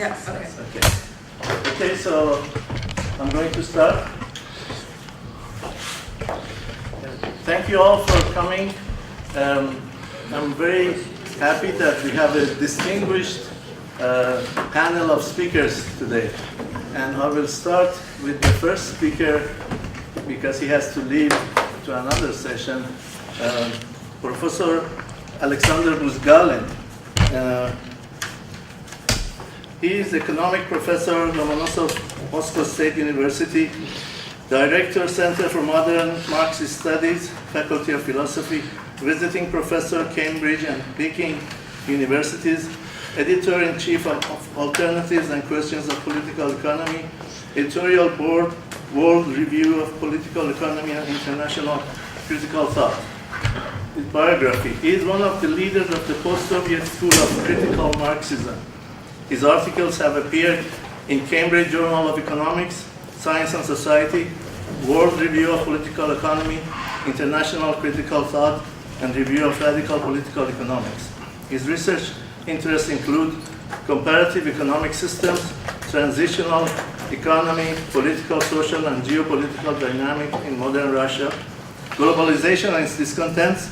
Yes. Okay. Okay, so I'm going to start. Thank you all for coming. I'm very happy that we have a distinguished panel of speakers today. And I will start with the first speaker because he has to leave to another session, Professor Alexander Buzgalin. He is economic professor, Lomonosov Moscow State University, Director, Center for Modern Marxist Studies, Faculty of Philosophy, visiting professor, Cambridge and Peking Universities, Editor-in-Chief of Alternatives and Questions of Political Economy, Editorial Board, World Review of Political Economy and International Critical Thought. His biography. He is one of the leaders of the post-Soviet school of critical Marxism. His articles have appeared in Cambridge Journal of Economics, Science and Society, World Review of Political Economy, International Critical Thought, and Review of Radical Political Economics. His research interests include comparative economic systems, transitional economy, political, social, and geopolitical dynamics in modern Russia, globalization and its discontents,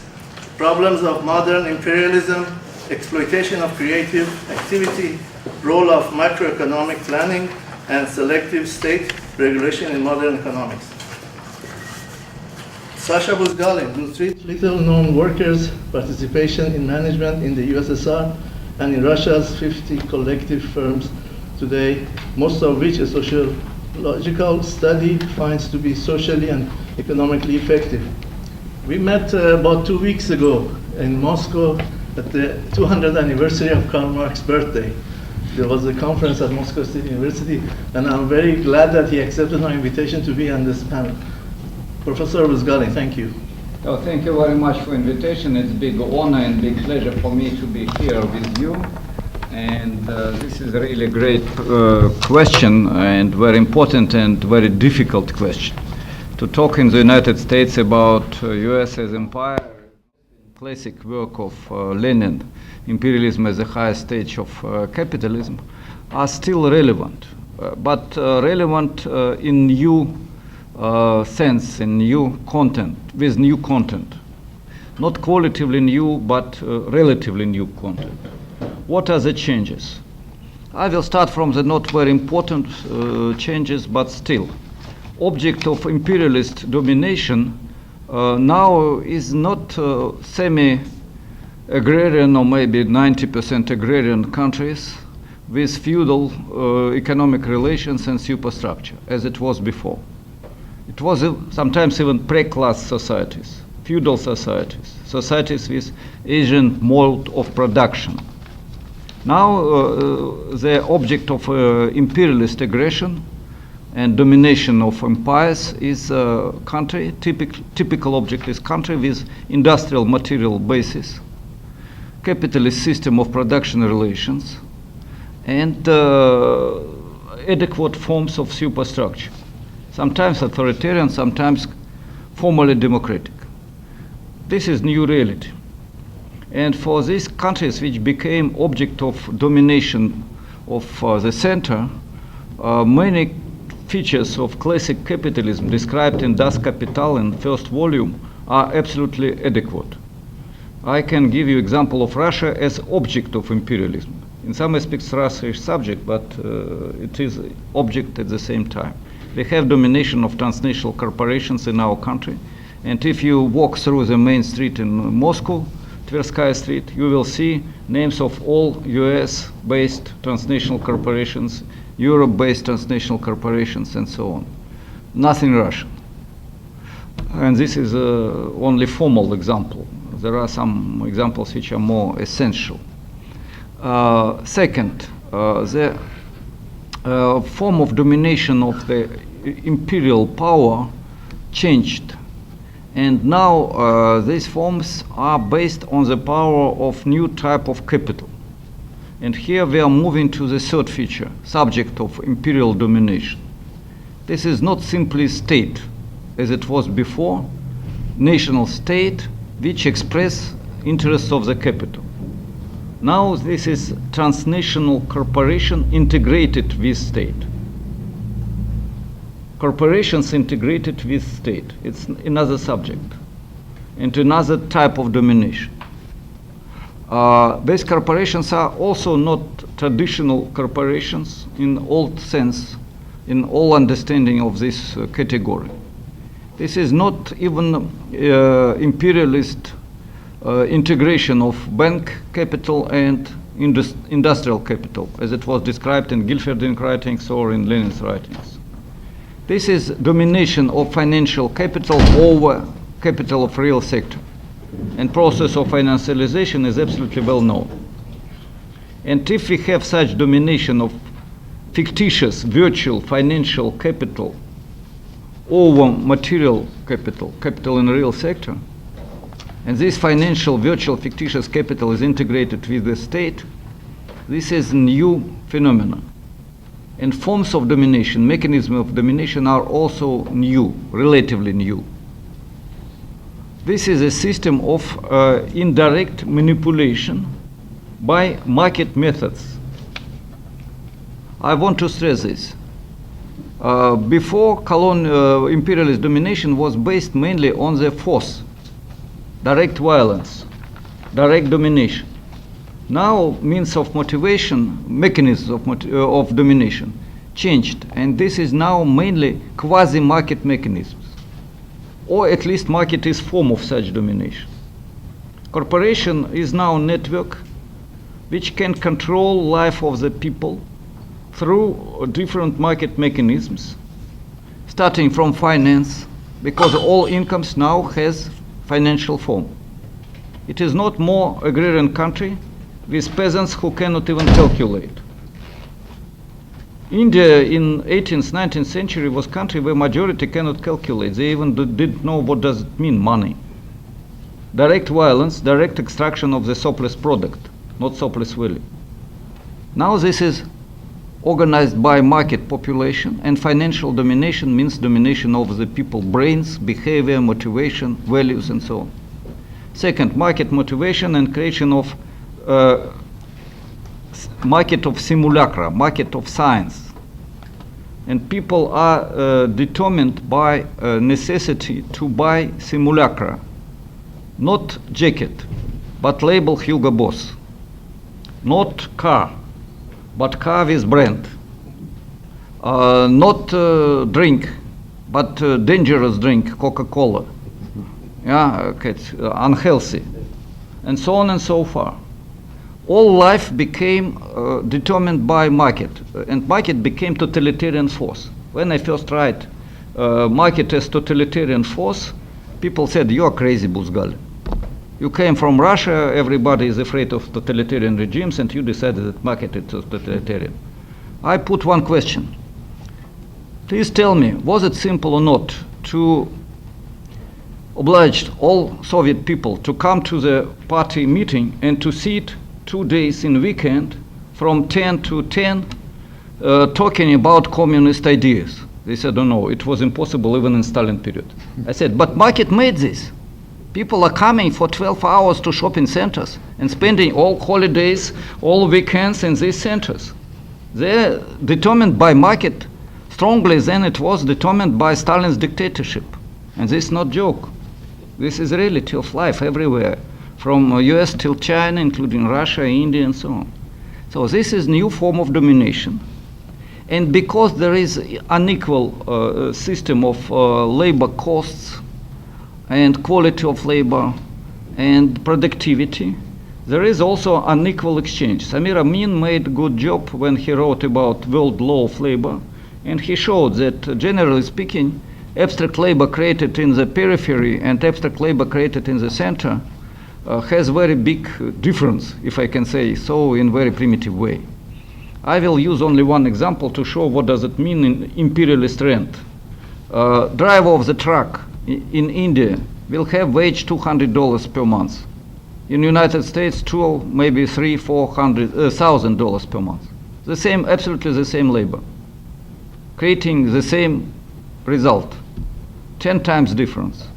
problems of modern imperialism, exploitation of creative activity, role of macroeconomic planning, and selective state regulation in modern economics. Sasha Buzgalin will treat little-known workers' participation in management in the USSR and in Russia's 50 collective firms today, most of which a sociological study finds to be socially and economically effective. We met about 2 weeks ago in Moscow at the 200th anniversary of Karl Marx's birthday. There was a conference at Moscow State University, and I'm very glad that he accepted my invitation to be on this panel. Professor Buzgalin, thank you. Oh, thank you very much for invitation. It's a big honor and big pleasure for me to be here with you. And this is a really great question, and very important and very difficult question. To talk in the United States about US as empire, classic work of Lenin, imperialism as the highest stage of capitalism, are still relevant, but relevant in new sense, in new content, with new content. Not qualitatively new, but relatively new content. What are the changes? I will start from the not very important changes, but still. Object of imperialist domination now is not semi-agrarian or maybe 90% agrarian countries with feudal economic relations and superstructure, as it was before. It was sometimes even pre-class societies, feudal societies, societies with Asian mode of production. Now the object of imperialist aggression and domination of empires is a country, typical object is country with industrial material basis, capitalist system of production relations, and adequate forms of superstructure, sometimes authoritarian, sometimes formally democratic. This is new reality. And for these countries which became object of domination of the center, many features of classic capitalism described in Das Kapital in first volume are absolutely adequate. I can give you example of Russia as object of imperialism. In some aspects Russia is subject, but it is object at the same time. We have domination of transnational corporations in our country, and if you walk through the main street in Moscow, Tverskaya Street, you will see names of all US-based transnational corporations, Europe-based transnational corporations, and so on. Nothing Russian. And this is only formal example. There are some examples which are more essential. Second, the form of domination of the imperial power changed. And now these forms are based on the power of new type of capital. And here we are moving to the third feature, subject of imperial domination. This is not simply state, as it was before, national state, which express interests of the capital. Now this is transnational corporation integrated with state. Corporations integrated with state. It's another subject and another type of domination. These corporations are also not traditional corporations in old sense, in all understanding of this category. This is not even imperialist integration of bank capital and industrial capital, as it was described in Guilferding writings or in Lenin's writings. This is domination of financial capital over capital of real sector. And process of financialization is absolutely well known. And if we have such domination of fictitious, virtual financial capital over material capital, capital in the real sector, and this financial, virtual, fictitious capital is integrated with the state, this is a new phenomenon. And forms of domination, mechanisms of domination are also new, relatively new. This is a system of indirect manipulation by market methods. I want to stress this. Before, imperialist domination was based mainly on the force, direct violence, direct domination. Now, means of motivation, mechanisms of domination changed, and this is now mainly quasi-market mechanisms, or at least market is form of such domination. Corporation is now a network which can control life of the people through different market mechanisms, starting from finance, because all incomes now has financial form. It is not more agrarian country with peasants who cannot even calculate. India in 18th, 19th century was a country where majority cannot calculate. They even didn't know what does it mean, money. Direct violence, direct extraction of the surplus product, not surplus value. Now this is organized by market population, and financial domination means domination over the people, brains, behavior, motivation, values, and so on. Second, market motivation and creation of market of simulacra, market of science. And people are determined by necessity to buy simulacra, not jacket, but label Hugo Boss, not car, but car with brand, not drink, but dangerous drink, Coca-Cola, yeah, it's unhealthy, and so on and so far. All life became determined by market, and market became totalitarian force. When I first tried market as totalitarian force, people said, "You are crazy, Buzgal. You came from Russia, everybody is afraid of totalitarian regimes, and you decided that market is totalitarian." I put one question. Please tell me, was it simple or not to oblige all Soviet people to come to the party meeting and to sit 2 days in weekend from 10 to 10 talking about communist ideas? They said, "Oh no, it was impossible even in Stalin period." I said, "But market made this. People are coming for 12 hours to shopping centers and spending all holidays, all weekends in these centers. They're determined by market strongly than it was determined by Stalin's dictatorship. And this is not joke. This is reality of life everywhere, from US till China, including Russia, India, and so on. So this is new form of domination. And because there is unequal system of labor costs and quality of labor and productivity, there is also unequal exchange. Samir Amin made a good job when he wrote about world law of labor, and he showed that, generally speaking, abstract labor created in the periphery and abstract labor created in the center has very big difference, if I can say so, in very primitive way. I will use only one example to show what does it mean in imperialist rent. Driver of the truck in India will have wage $200 per month. In the United States, maybe $300,000-$400,000 per month. The same, absolutely the same labor, creating the same result, 10 times difference.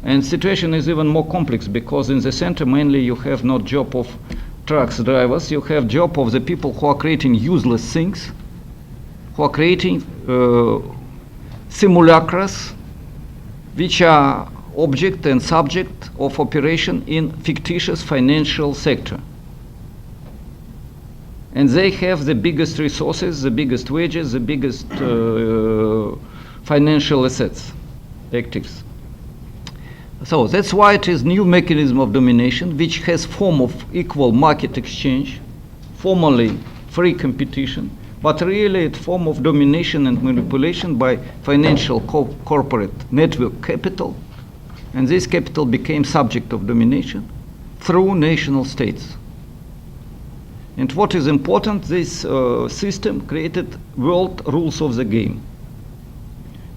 And situation is even more complex because in the center mainly you have not job of trucks drivers, you have job of the people who are creating useless things, who are creating simulacras, which are object and subject of operation in fictitious financial sector. And they have the biggest resources, the biggest wages, the biggest financial assets, actives. So that's why it is new mechanism of domination, which has form of equal market exchange, formally free competition, but really it's form of domination and manipulation by financial corporate network capital, and this capital became subject of domination through national states. And what is important, this system created world rules of the game.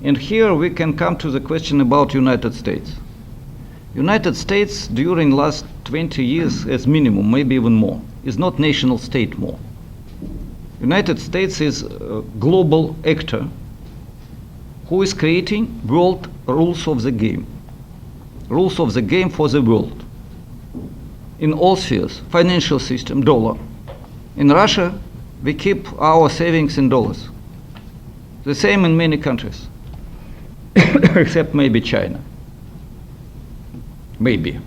And here we can come to the question about United States. United States during last 20 years as minimum, maybe even more, is not national state more. United States is a global actor who is creating world rules of the game. Rules of the game for the world. In all spheres, financial system, dollar. In Russia, we keep our savings in dollars. The same in many countries, except maybe China. Maybe.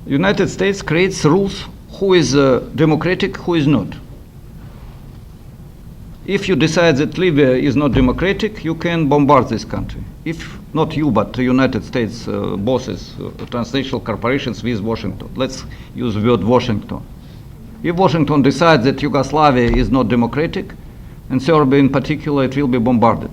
United States creates rules who is democratic, who is not. If you decide that Libya is not democratic, you can bombard this country. If not you, but the United States bosses, transnational corporations with Washington. Let's use the word Washington. If Washington decides that Yugoslavia is not democratic, and Serbia in particular, it will be bombarded.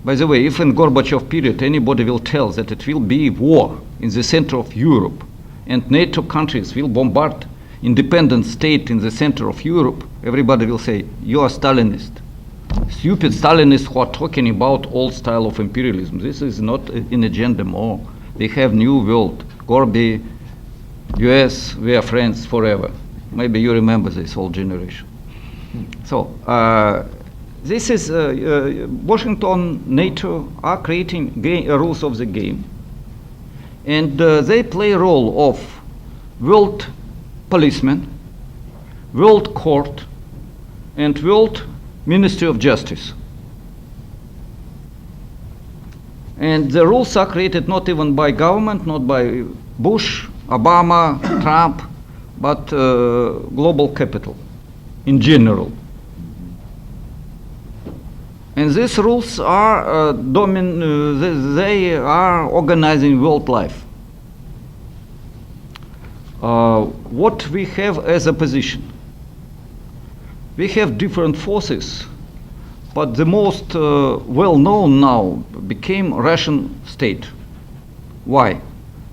By the way, if in Gorbachev period anybody will tell that it will be war in the center of Europe and NATO countries will bombard independent state in the center of Europe, everybody will say, you are Stalinist. Stupid Stalinists who are talking about old style of imperialism. This is not in agenda more. They have new world. Gorby, US, we are friends forever. Maybe you remember this whole generation. So, this is Washington, NATO are creating rules of the game, and they play a role of world policeman, world court, and world Ministry of Justice. And the rules are created not even by government, not by Bush, Obama, Trump, but global capital in general. And these rules are they are organizing world life. What we have as a position? We have different forces, but the most well-known now became Russian state. Why?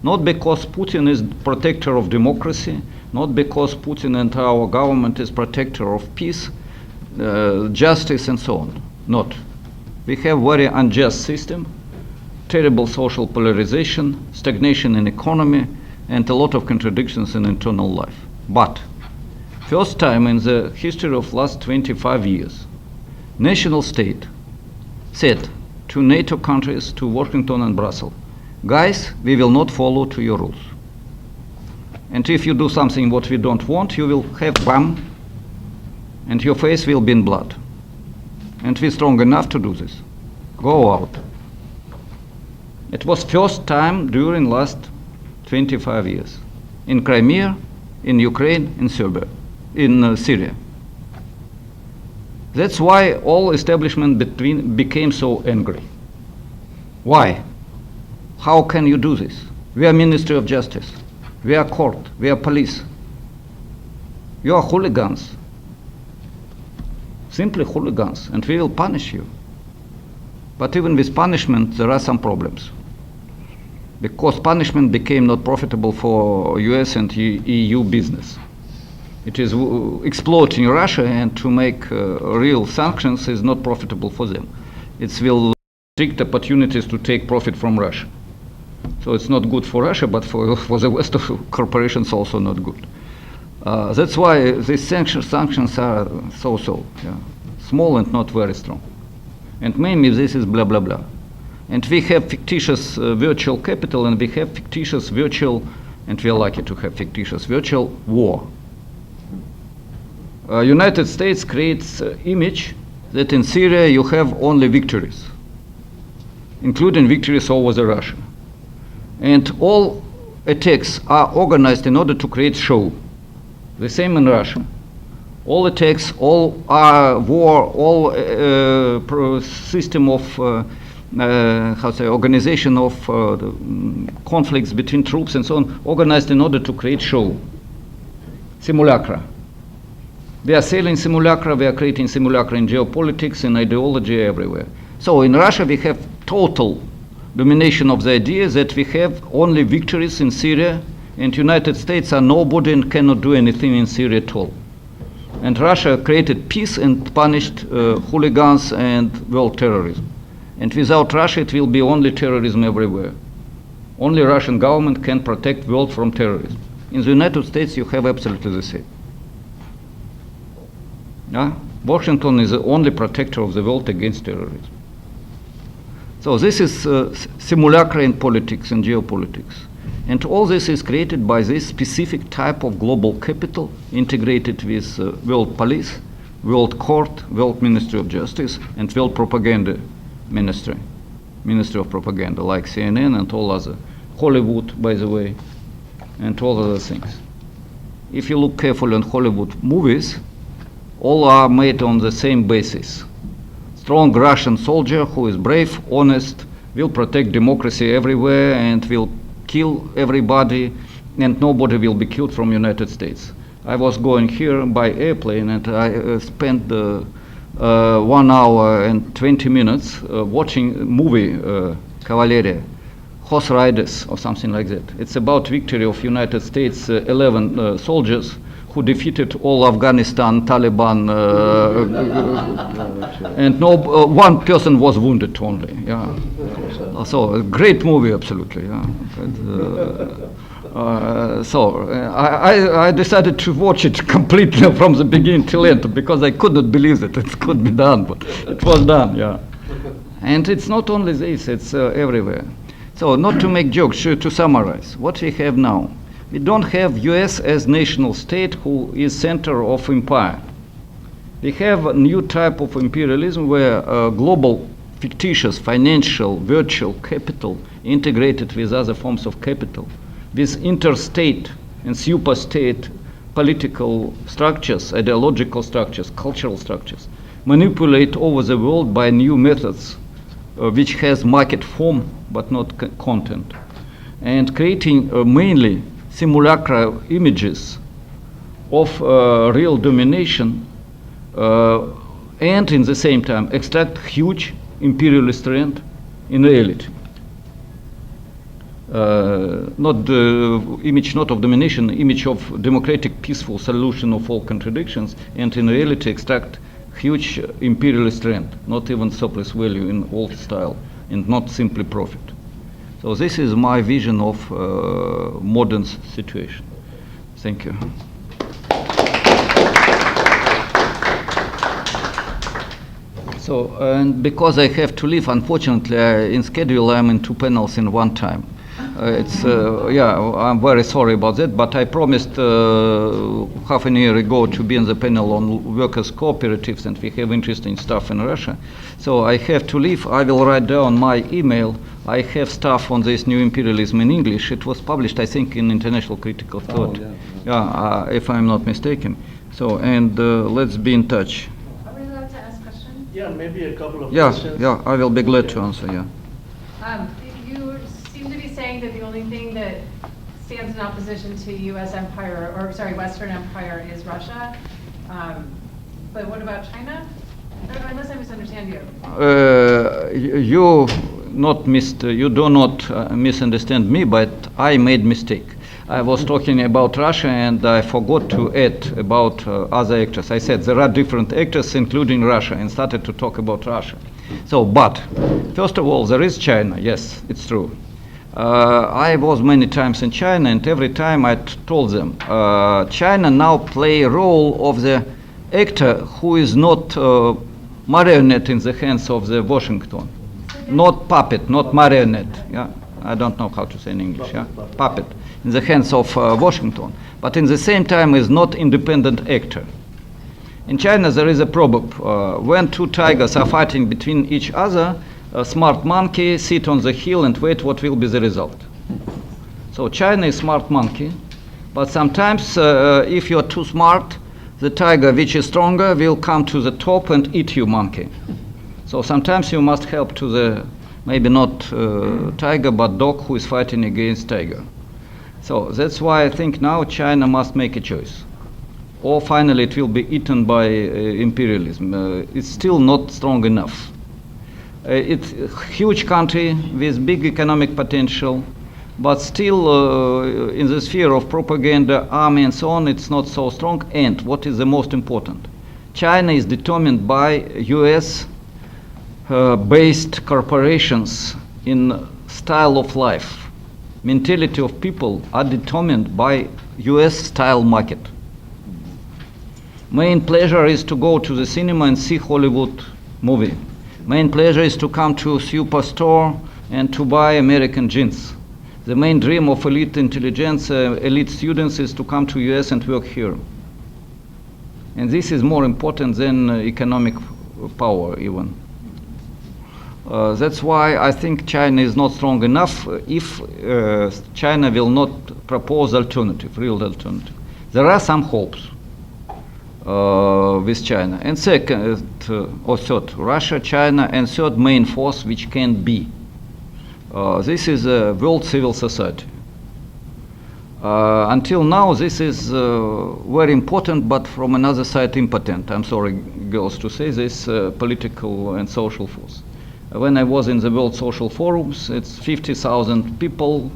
Not because Putin is protector of democracy, not because Putin and our government is protector of peace, justice and so on. Not. We have very unjust system, terrible social polarization, stagnation in economy, and a lot of contradictions in internal life. But first time in the history of last 25 years, national state said to NATO countries, to Washington and Brussels, guys, we will not follow to your rules. And if you do something what we don't want, you will have bam, and your face will be in blood. And we're strong enough to do this. Go out. It was first time during last 25 years. In Crimea, in Ukraine, in Serbia, in Syria. That's why all establishment became so angry. Why? How can you do this? We are Ministry of Justice. We are court. We are police. You are hooligans. Simply hooligans, and we will punish you. But even with punishment, there are some problems. Because punishment became not profitable for US and EU business. It is exploiting Russia, and to make real sanctions is not profitable for them. It will restrict opportunities to take profit from Russia. So it's not good for Russia, but for the West of corporations also not good. That's why these sanctions are so-so, yeah. Small and not very strong. And mainly this is blah, blah, blah. And we have fictitious virtual capital, and we have fictitious virtual and we are lucky to have fictitious virtual war. United States creates image that in Syria you have only victories, including victories over the Russia. And all attacks are organized in order to create show. The same in Russia. All attacks, all war, all system of organization of conflicts between troops and so on, organized in order to create show. Simulacra. We are selling simulacra, we are creating simulacra in geopolitics, in ideology, everywhere. So in Russia we have total domination of the idea that we have only victories in Syria, and United States are nobody and cannot do anything in Syria at all. And Russia created peace and punished hooligans and world terrorism. And without Russia it will be only terrorism everywhere. Only Russian government can protect world from terrorism. In the United States you have absolutely the same. Washington is the only protector of the world against terrorism. So this is simulacra in politics and geopolitics. And all this is created by this specific type of global capital integrated with world police, world court, world ministry of justice, and world propaganda ministry of propaganda, like CNN and all other, Hollywood, by the way, and all other things. If you look carefully on Hollywood movies, all are made on the same basis. Strong Russian soldier who is brave, honest, will protect democracy everywhere and will kill everybody, and nobody will be killed from United States. I was going here by airplane and I spent 1 hour and 20 minutes watching a movie, Cavalleria, Horse Riders or something like that. It's about victory of United States 11 soldiers who defeated all Afghanistan, Taliban, and one person was wounded only. Yeah. So a great movie, absolutely. Yeah. I decided to watch it completely from the beginning till end because I could not believe that it could be done, but it was done. Yeah. And it's not only this; it's everywhere. So, not to make jokes, to summarize, what we have now. We don't have US as national state who is center of empire. We have a new type of imperialism where global fictitious financial virtual capital integrated with other forms of capital, with interstate and superstate political structures, ideological structures, cultural structures, manipulate over the world by new methods which has market form but not content, and creating mainly simulacra images of real domination and in the same time extract huge imperialist rent in reality. Not the image not of domination, image of democratic peaceful solution of all contradictions, and in reality extract huge imperialist rent, not even surplus value in old style, and not simply profit. So this is my vision of modern situation. Thank you. So, and because I have to leave, unfortunately, in schedule I'm in 2 panels in one time. Yeah, I'm very sorry about that, but I promised half a year ago to be in the panel on workers' cooperatives, and we have interesting stuff in Russia. So I have to leave. I will write down my email. I have stuff on this new imperialism in English. It was published, I think, in International Critical Thought, if I'm not mistaken. So, and let's be in touch. Are we allowed to ask questions? Yeah, maybe a couple of questions. Yeah, I will be glad to answer, yeah. You seem to be saying that the only thing that stands in opposition to U.S. empire, or sorry, Western empire is Russia. But what about China? Unless I misunderstand you. You do not misunderstand me, but I made mistake. I was talking about Russia and I forgot to add about other actors. I said there are different actors including Russia and started to talk about Russia. So, but first of all, there is China. Yes, it's true. I was many times in China, and every time I told them, China now play a role of the actor who is not marionette in the hands of the Washington, not puppet, not marionette. Yeah, I don't know how to say in English. Yeah, puppet. in the hands of Washington, but in the same time is not independent actor. In China there is a proverb, when two tigers are fighting between each other, a smart monkey sit on the hill and wait what will be the result. So China is smart monkey, but sometimes if you're too smart, the tiger which is stronger will come to the top and eat you, monkey. So sometimes you must help to the, maybe not tiger, but dog who is fighting against tiger. So that's why I think now China must make a choice. Or finally it will be eaten by imperialism. It's still not strong enough. It's a huge country with big economic potential, but still in the sphere of propaganda, army and so on, it's not so strong. And what is the most important? China is determined by US based corporations in style of life. Mentality of people are determined by US style market. Main pleasure is to go to the cinema and see Hollywood movie. Main pleasure is to come to a superstore and to buy American jeans. The main dream of elite intelligence, elite students is to come to US and work here. And this is more important than economic power even. That's why I think China is not strong enough if China will not propose alternative, real alternative. There are some hopes with China. And second, or third, Russia, China, and third main force which can be. This is a world civil society. Until now, this is very important, but from another side impotent. I'm sorry, girls, to say this, political and social force. When I was in the World Social Forums, it's 50,000 people,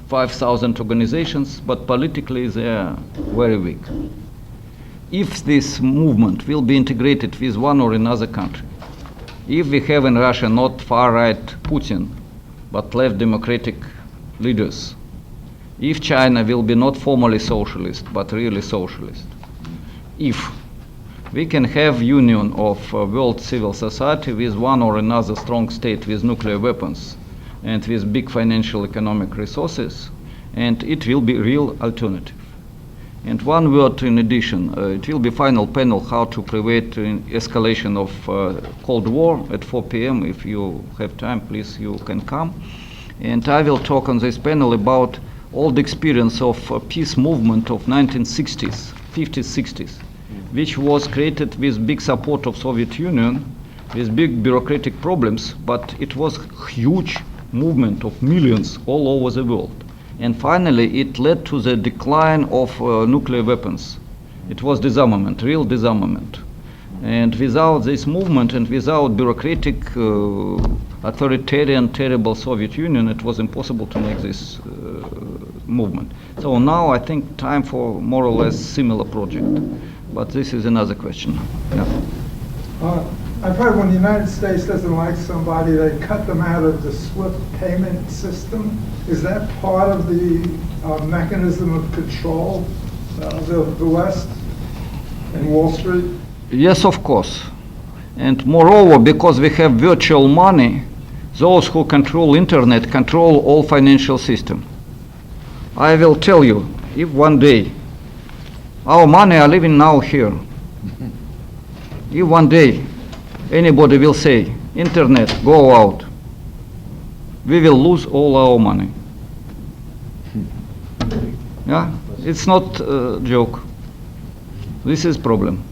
5,000 organizations, but politically they are very weak. If this movement will be integrated with one or another country, if we have in Russia not far-right Putin, but left democratic leaders, if China will be not formally socialist, but really socialist, if we can have union of world civil society with one or another strong state with nuclear weapons and with big financial economic resources, and it will be real alternative. And one word in addition, it will be final panel how to prevent escalation of Cold War at 4 p.m. If you have time, please, you can come. And I will talk on this panel about all the experience of peace movement of 1960s, 50s, 60s, which was created with big support of Soviet Union, with big bureaucratic problems, but it was huge movement of millions all over the world. And finally, it led to the decline of nuclear weapons. It was disarmament, real disarmament. And without this movement and without bureaucratic, authoritarian, terrible Soviet Union, it was impossible to make this movement. So now I think time for more or less similar project. But this is another question. Yeah. I've heard when the United States doesn't like somebody, they cut them out of the SWIFT payment system. Is that part of the mechanism of control of the West and Wall Street? Yes, of course. And moreover, because we have virtual money, those who control internet control all financial system. I will tell you, if one day our money are living now here, if one day anybody will say, internet, go out, we will lose all our money. Yeah, it's not a joke. This is problem.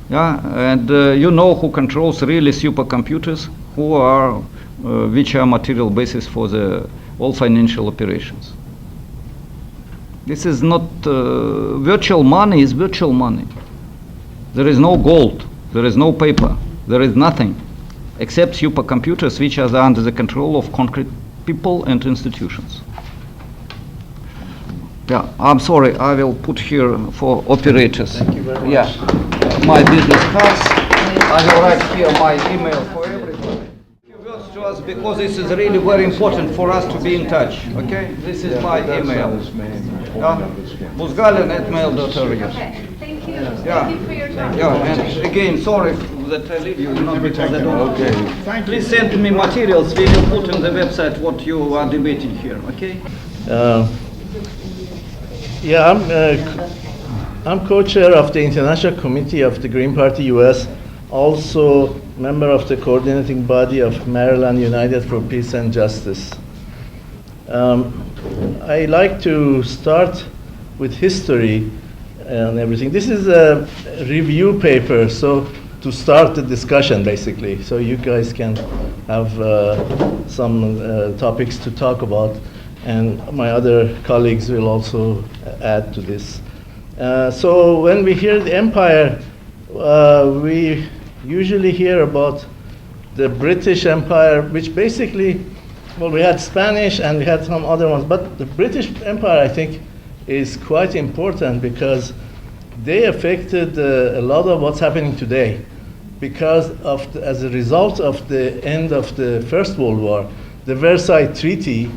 Yeah, and you know who controls really supercomputers, who are, which are material basis for the all financial operations. This is not, virtual money is virtual money. There is no gold, there is no paper, there is nothing except supercomputers which are under the control of concrete people and institutions. Yeah, I'm sorry, I will put here for operators. Thank you very much. Yeah, my business cards. I will write here my email for everybody. Few words to us because this is really very important for us to be in touch. Okay, this is my email. Buzgalin@mail.ru. Okay, thank you. Yeah. Thank you for your time. Yeah, and again, sorry that I leave you, not because I don't. Okay. Please send me materials. We will put on the website what you are debating here. Okay. Yeah, I'm co-chair of the International Committee of the Green Party US, also member of the coordinating body of Maryland United for Peace and Justice. I like to start with history and everything. This is a review paper, so to start the discussion, basically, so you guys can have some topics to talk about, and my other colleagues will also add to this. So when we hear the empire, we usually hear about the British Empire, which basically, well, we had Spanish and we had some other ones, but the British Empire, I think, is quite important because they affected a lot of what's happening today. Because of as a result of the end of the First World War, the Versailles Treaty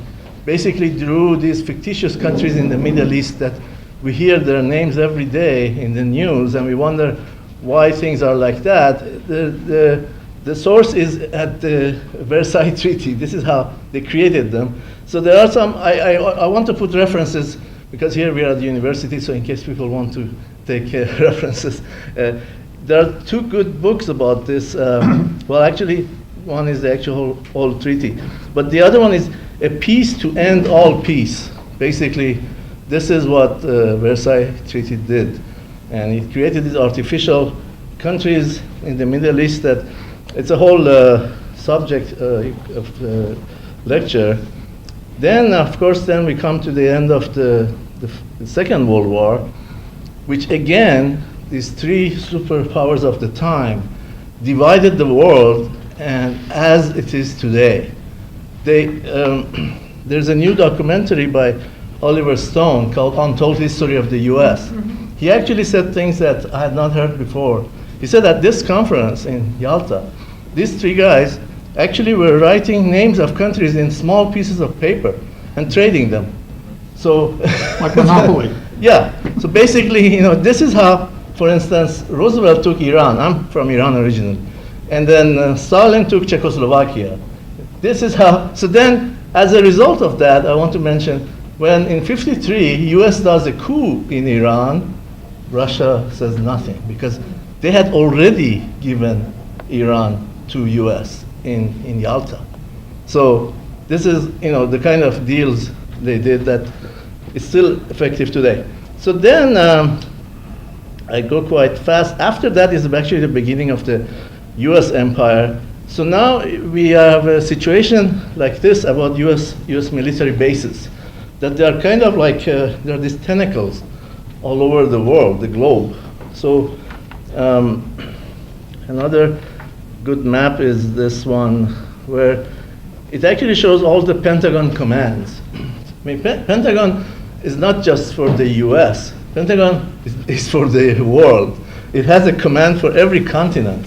basically drew these fictitious countries in the Middle East that we hear their names every day in the news, and we wonder why things are like that. The source is at the Versailles Treaty. This is how they created them. So there are some, I want to put references, because here we are at the university, so in case people want to take references. There are two good books about this. Well, actually, one is the actual whole treaty, but the other one is A Peace to End All Peace. Basically, this is what Versailles Treaty did. And it created these artificial countries in the Middle East that it's a whole subject of lecture. Then, of course, then we come to the end of the Second World War, which again, these three superpowers of the time divided the world, and as it is today. There's a new documentary by Oliver Stone called Untold History of the US. He actually said things that I had not heard before. He said at this conference in Yalta, these three guys actually were writing names of countries in small pieces of paper and trading them. So like Monopoly. Yeah, so basically, this is how, for instance, Roosevelt took Iran. I'm from Iran originally. And then Stalin took Czechoslovakia. This is how, so then, as a result of that, I want to mention, when in '53, US does a coup in Iran, Russia says nothing, because they had already given Iran to US in Yalta. So this is, the kind of deals they did that is still effective today. So then, I go quite fast. After that is actually the beginning of the US empire. So now we have a situation like this about US military bases, that they are kind of like, there are these tentacles all over the world, the globe. So another good map is this one, where it actually shows all the Pentagon commands. I mean, Pentagon is not just for the US. Pentagon is for the world. It has a command for every continent.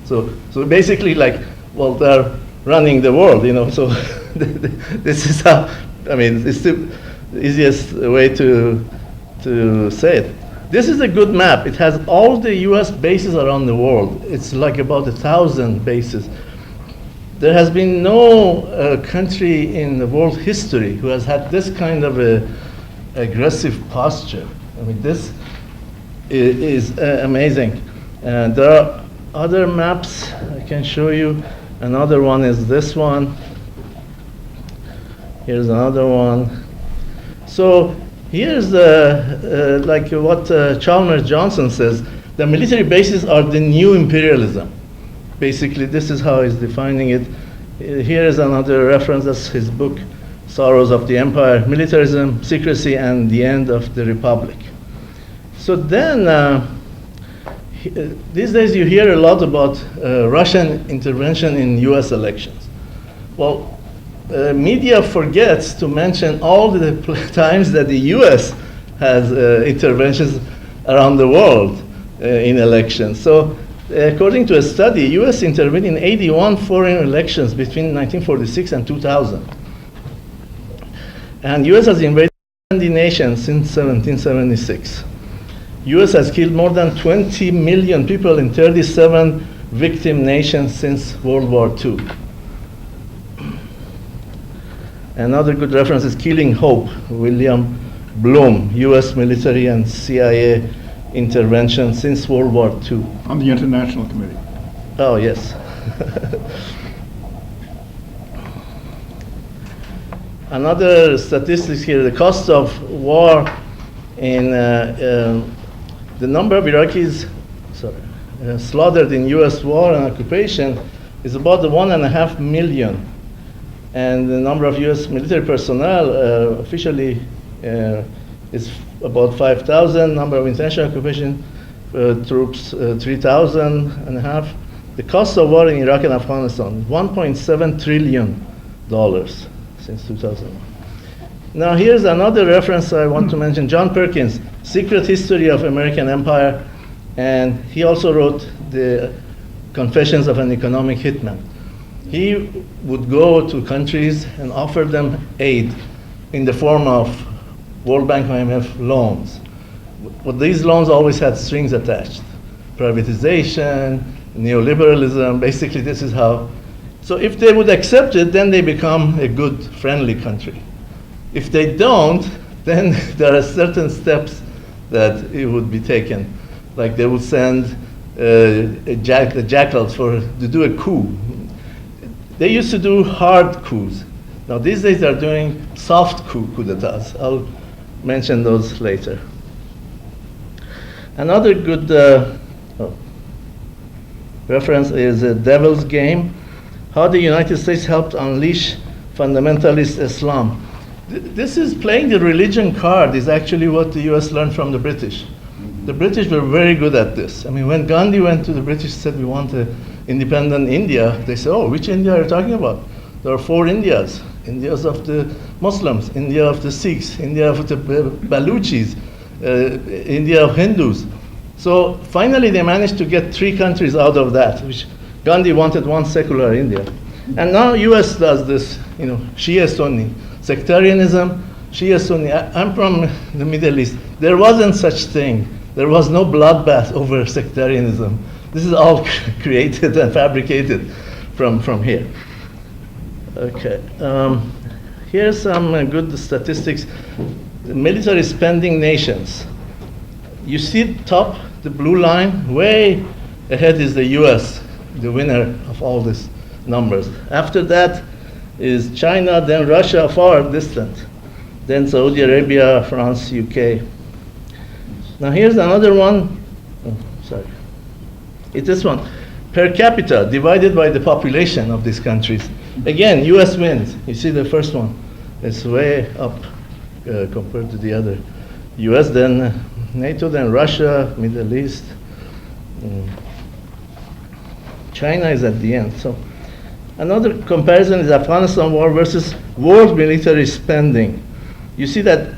So basically, like, well, they're running the world, so this is how, I mean, it's the easiest way to say it. This is a good map. It has all the US bases around the world. It's like about 1,000 bases. There has been no country in the world history who has had this kind of a aggressive posture. I mean, this is amazing. There are other maps I can show you. Another one is this one. Here's another one. So here's like what Chalmers Johnson says, the military bases are the new imperialism. Basically, this is how he's defining it. Here is another reference, that's his book, Sorrows of the Empire, Militarism, Secrecy, and the End of the Republic. So then, these days you hear a lot about Russian intervention in US elections. Well, media forgets to mention all the times that the US has interventions around the world in elections. So according to a study, US intervened in 81 foreign elections between 1946 and 2000. And US has invaded 70 nations since 1776. US has killed more than 20 million people in 37 victim nations since World War II. Another good reference is Killing Hope, William Bloom, US military and CIA intervention since World War II. On the International Committee. Oh, yes. Another statistics here, the cost of war in the number of Iraqis slaughtered in US war and occupation is about 1.5 million. And the number of US military personnel officially is about 5,000. Number of international occupation troops, 3,000 and a half. The cost of war in Iraq and Afghanistan, $1.7 trillion since 2001. Now here's another reference I want to mention, John Perkins, Secret History of American Empire, and he also wrote the Confessions of an Economic Hitman. He would go to countries and offer them aid in the form of World Bank IMF loans. But these loans always had strings attached. Privatization, neoliberalism, basically this is how. So if they would accept it, then they become a good, friendly country. If they don't, then there are certain steps that it would be taken. Like they would send the jackals to do a coup. They used to do hard coups. Now these days they're doing soft coup d'etats. I'll mention those later. Another good reference is Devil's Game, how the United States helped unleash fundamentalist Islam. This is playing the religion card is actually what the US learned from the British. The British were very good at this. I mean, when Gandhi went to the British and said, we want an independent India, they said, oh, which India are you talking about? There are 4 Indias. Indias of the Muslims, India of the Sikhs, India of the Baluchis, India of Hindus. So finally they managed to get 3 countries out of that, which Gandhi wanted one secular India. And now US does this, Shia Sunni, sectarianism, Shia Sunni. I'm from the Middle East. There wasn't such thing. There was no bloodbath over sectarianism. This is all created and fabricated from here. Okay, here's some good statistics. The military spending nations. You see top, the blue line, way ahead is the US, the winner of all these numbers. After that is China, then Russia, far distant. Then Saudi Arabia, France, UK. Now here's another one. Oh, sorry. It's this one. Per capita divided by the population of these countries. Again, US wins. You see the first one. It's way up compared to the other. US, then NATO, then Russia, Middle East. China is at the end. So another comparison is Afghanistan war versus world military spending. You see that,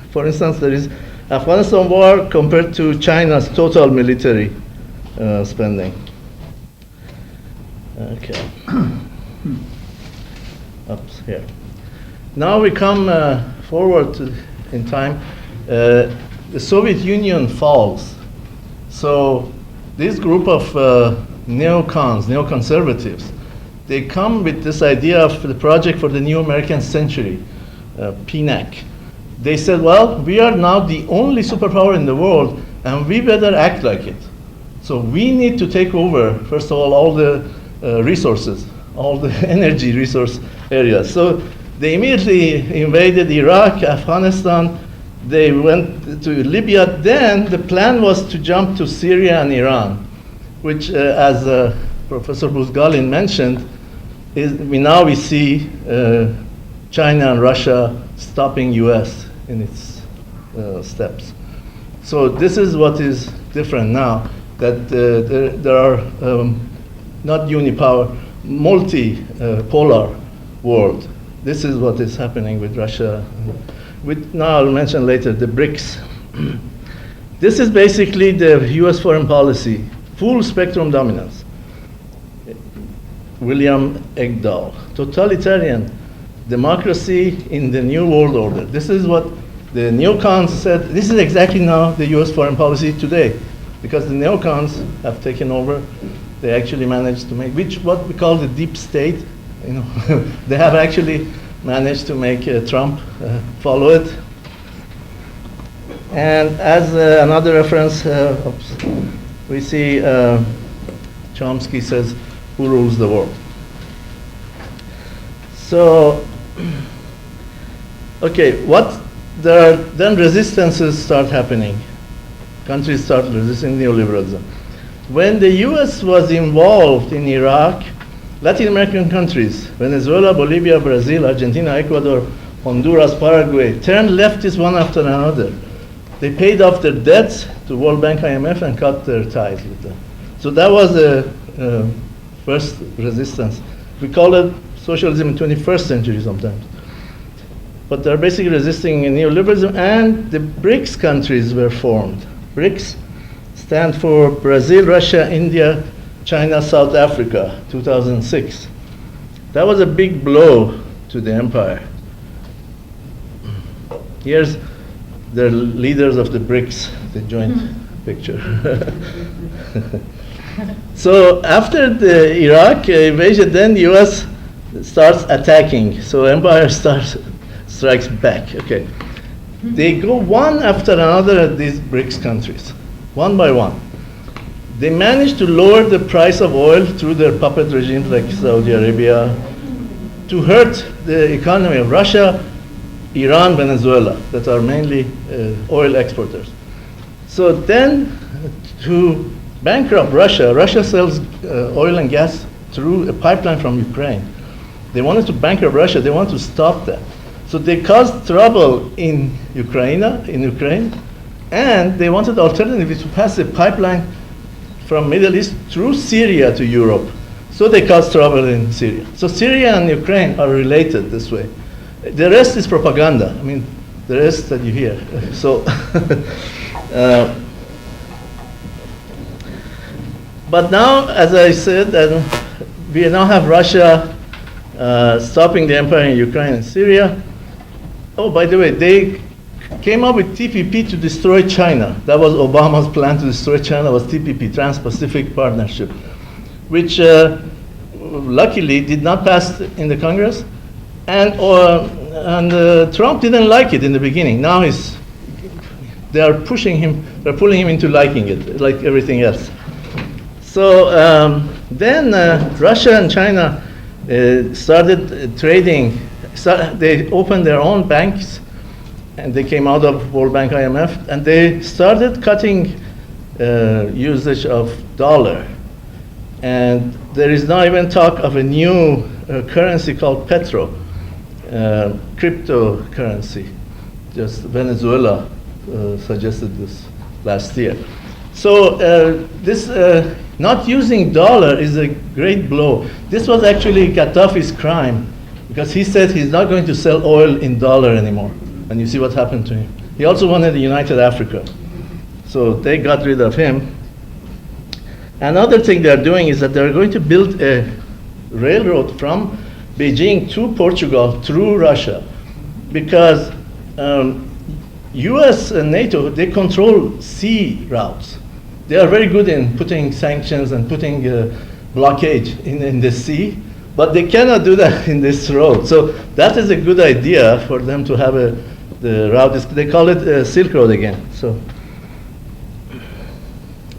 for instance, there is Afghanistan war compared to China's total military spending. Okay. Up here. Now we come forward in time. The Soviet Union falls. So this group of neocons, neoconservatives, they come with this idea of the Project for the New American Century, PNAC. They said, well, we are now the only superpower in the world, and we better act like it. So we need to take over, first of all the resources, all the energy resource areas. So they immediately invaded Iraq, Afghanistan. They went to Libya. Then the plan was to jump to Syria and Iran, which, as Professor Buzgalin mentioned, we see China and Russia stopping US in its steps. So this is what is different now, that there are not unipower, multi-polar world. This is what is happening with Russia. Now I'll mention later the BRICS. This is basically the US foreign policy, full spectrum dominance. William Egdahl, totalitarian democracy in the new world order. This is what the neocons said. This is exactly now the US foreign policy today, because the neocons have taken over. They actually managed to make, what we call the deep state. They have actually managed to make Trump follow it. And as another reference, we see Chomsky says, "Who rules the world?" So, okay, then resistances start happening. Countries start resisting neoliberalism. When the US was involved in Iraq, Latin American countries, Venezuela, Bolivia, Brazil, Argentina, Ecuador, Honduras, Paraguay, turned leftists one after another. They paid off their debts to World Bank, IMF, and cut their ties with them. So that was the first resistance. We call it socialism in 21st century sometimes. But they're basically resisting neoliberalism, and the BRICS countries were formed. BRICS stand for Brazil, Russia, India, China, South Africa, 2006. That was a big blow to the empire. Here's the leaders of the BRICS, the joint picture. So after the Iraq invasion, then the US starts attacking. So empire strikes back. Okay, they go one after another at these BRICS countries, one by one. They managed to lower the price of oil through their puppet regimes like Saudi Arabia to hurt the economy of Russia, Iran, Venezuela, that are mainly oil exporters. So then, to bankrupt Russia, Russia sells oil and gas through a pipeline from Ukraine. They wanted to bankrupt Russia. They wanted to stop that. So they caused trouble in Ukraine, and they wanted alternatively to pass a pipeline from Middle East through Syria to Europe. So they caused trouble in Syria. So Syria and Ukraine are related this way. The rest is propaganda. I mean, the rest that you hear. So, but now, as I said, we now have Russia stopping the empire in Ukraine and Syria. Oh, by the way, they came up with TPP to destroy China. That was Obama's plan to destroy China, was TPP, Trans-Pacific Partnership, which luckily did not pass in the Congress. And Trump didn't like it in the beginning. Now they are pushing him, they're pulling him into liking it, like everything else. So then Russia and China started trading. They opened their own banks, and they came out of World Bank, IMF, and they started cutting usage of dollar. And there is now even talk of a new currency called petro, cryptocurrency. Just Venezuela suggested this last year. So this not using dollar is a great blow. This was actually Gaddafi's crime, because he said he's not going to sell oil in dollar anymore. And you see what happened to him. He also wanted a united Africa. So they got rid of him. Another thing they're doing is that they're going to build a railroad from Beijing to Portugal through Russia, because US and NATO, they control sea routes. They are very good in putting sanctions and putting blockage in the sea, but they cannot do that in this road. So that is a good idea for them to have the route. They call it Silk Road again. So,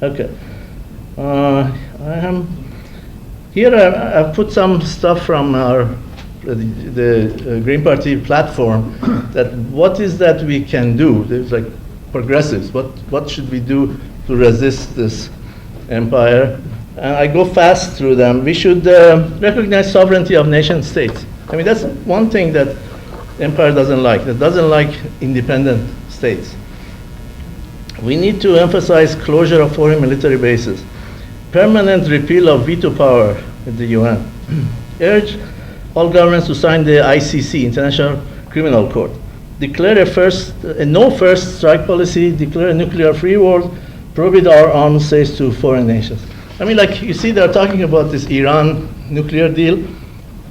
okay. Here I've put some stuff from the Green Party platform, that what is that we can do? There's like progressives, what should we do to resist this empire? And I go fast through them. We should recognize sovereignty of nation states. I mean, that's one thing that empire doesn't like. It doesn't like independent states. We need to emphasize closure of foreign military bases, permanent repeal of veto power at the UN, urge all governments to sign the ICC, International Criminal Court, declare a no first strike policy, declare a nuclear free world, prohibit our arms sales to foreign nations. I mean, like you see, they're talking about this Iran nuclear deal.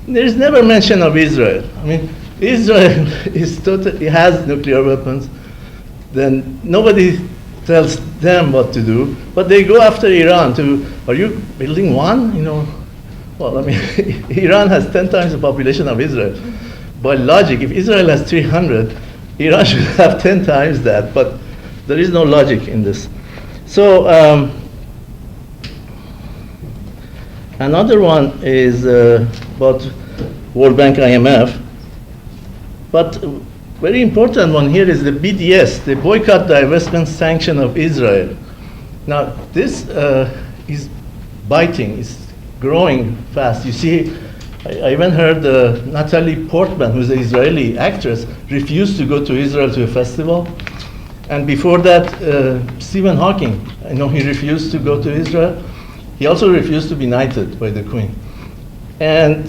There is never mention of Israel. I mean, Israel has nuclear weapons. Then nobody tells them what to do, but they go after Iran are you building one? You know, well, I mean, Iran has 10 times the population of Israel, by logic, if Israel has 300, Iran should have 10 times that, but there is no logic in this. So another one is about World Bank, IMF, but very important one here is the BDS, the Boycott, Divestment, Sanction of Israel. Now this is biting, it's growing fast. You see, I even heard Natalie Portman, who's an Israeli actress, refused to go to Israel to a festival. And before that, Stephen Hawking, I know he refused to go to Israel. He also refused to be knighted by the Queen. And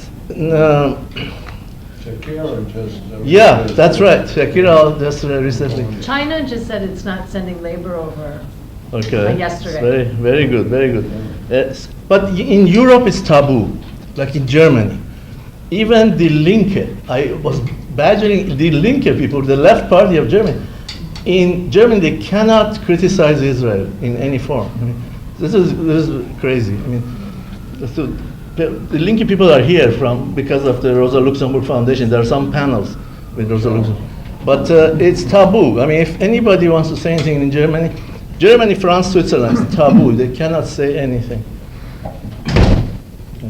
Shakira just... yeah, that's right. Shakira just recently. China just said it's not sending labor over. Okay. Yesterday. Very, very good, very good. Yes. But in Europe, it's taboo, like in Germany. Even the Linke, I was badgering the Linke people, the left party of Germany. In Germany, they cannot criticize Israel in any form. I mean, this is crazy. I mean, the Linke people are here because of the Rosa Luxemburg Foundation. There are some panels with Rosa Luxemburg. But it's taboo. I mean, if anybody wants to say anything in Germany, France, Switzerland, it's taboo. They cannot say anything.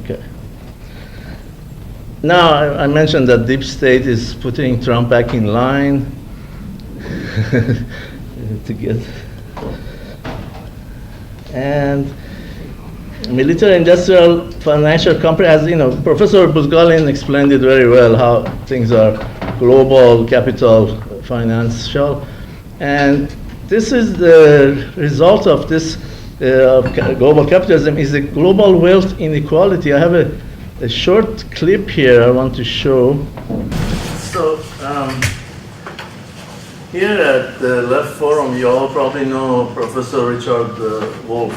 Okay. Now, I mentioned that deep state is putting Trump back in line to get. And military, industrial, financial company, as you know, Professor Buzgalin explained it very well, how things are global, capital, financial. And this is the result of this global capitalism, is the global wealth inequality. I have a short clip here I want to show. So here at the Left Forum, you all probably know Professor Richard Wolff.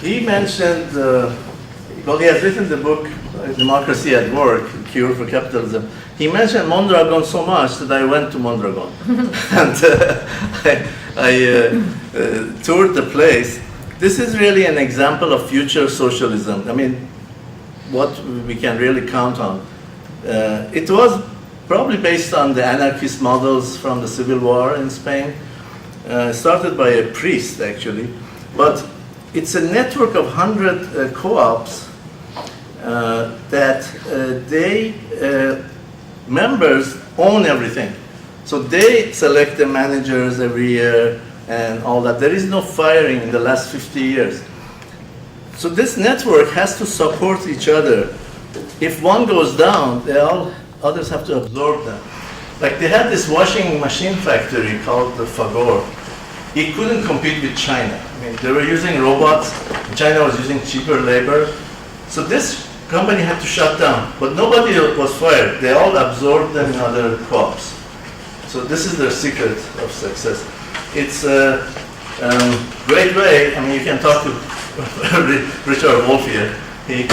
He mentioned, well, he has written the book, Democracy at Work, Cure for Capitalism. He mentioned Mondragon so much that I went to Mondragon. And I toured the place. This is really an example of future socialism. I mean, what we can really count on. It was probably based on the anarchist models from the Civil War in Spain, started by a priest actually, but it's a network of 100 co-ops that members own everything. So they select the managers every year and all that. There is no firing in the last 50 years. So this network has to support each other. If one goes down, others have to absorb them. Like they had this washing machine factory called the Fagor. It couldn't compete with China. I mean, they were using robots, and China was using cheaper labor. So this company had to shut down, but nobody was fired. They all absorbed them in other co-ops. So this is their secret of success. It's a great way. I mean, you can talk to Richard Wolff here. He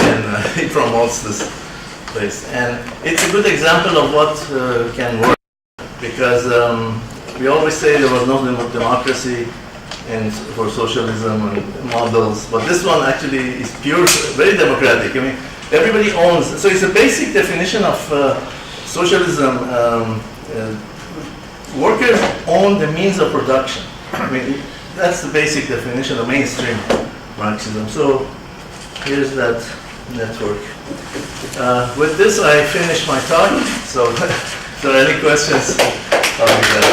promotes this place, and it's a good example of what can work. Because we always say there was no democracy and for socialism and models, but this one actually is pure, very democratic. I mean, everybody owns. So it's a basic definition of socialism. Workers own the means of production. I mean, that's the basic definition of mainstream Marxism. So here's that network. With this, I finish my talk. So if there are any questions, I'll be glad.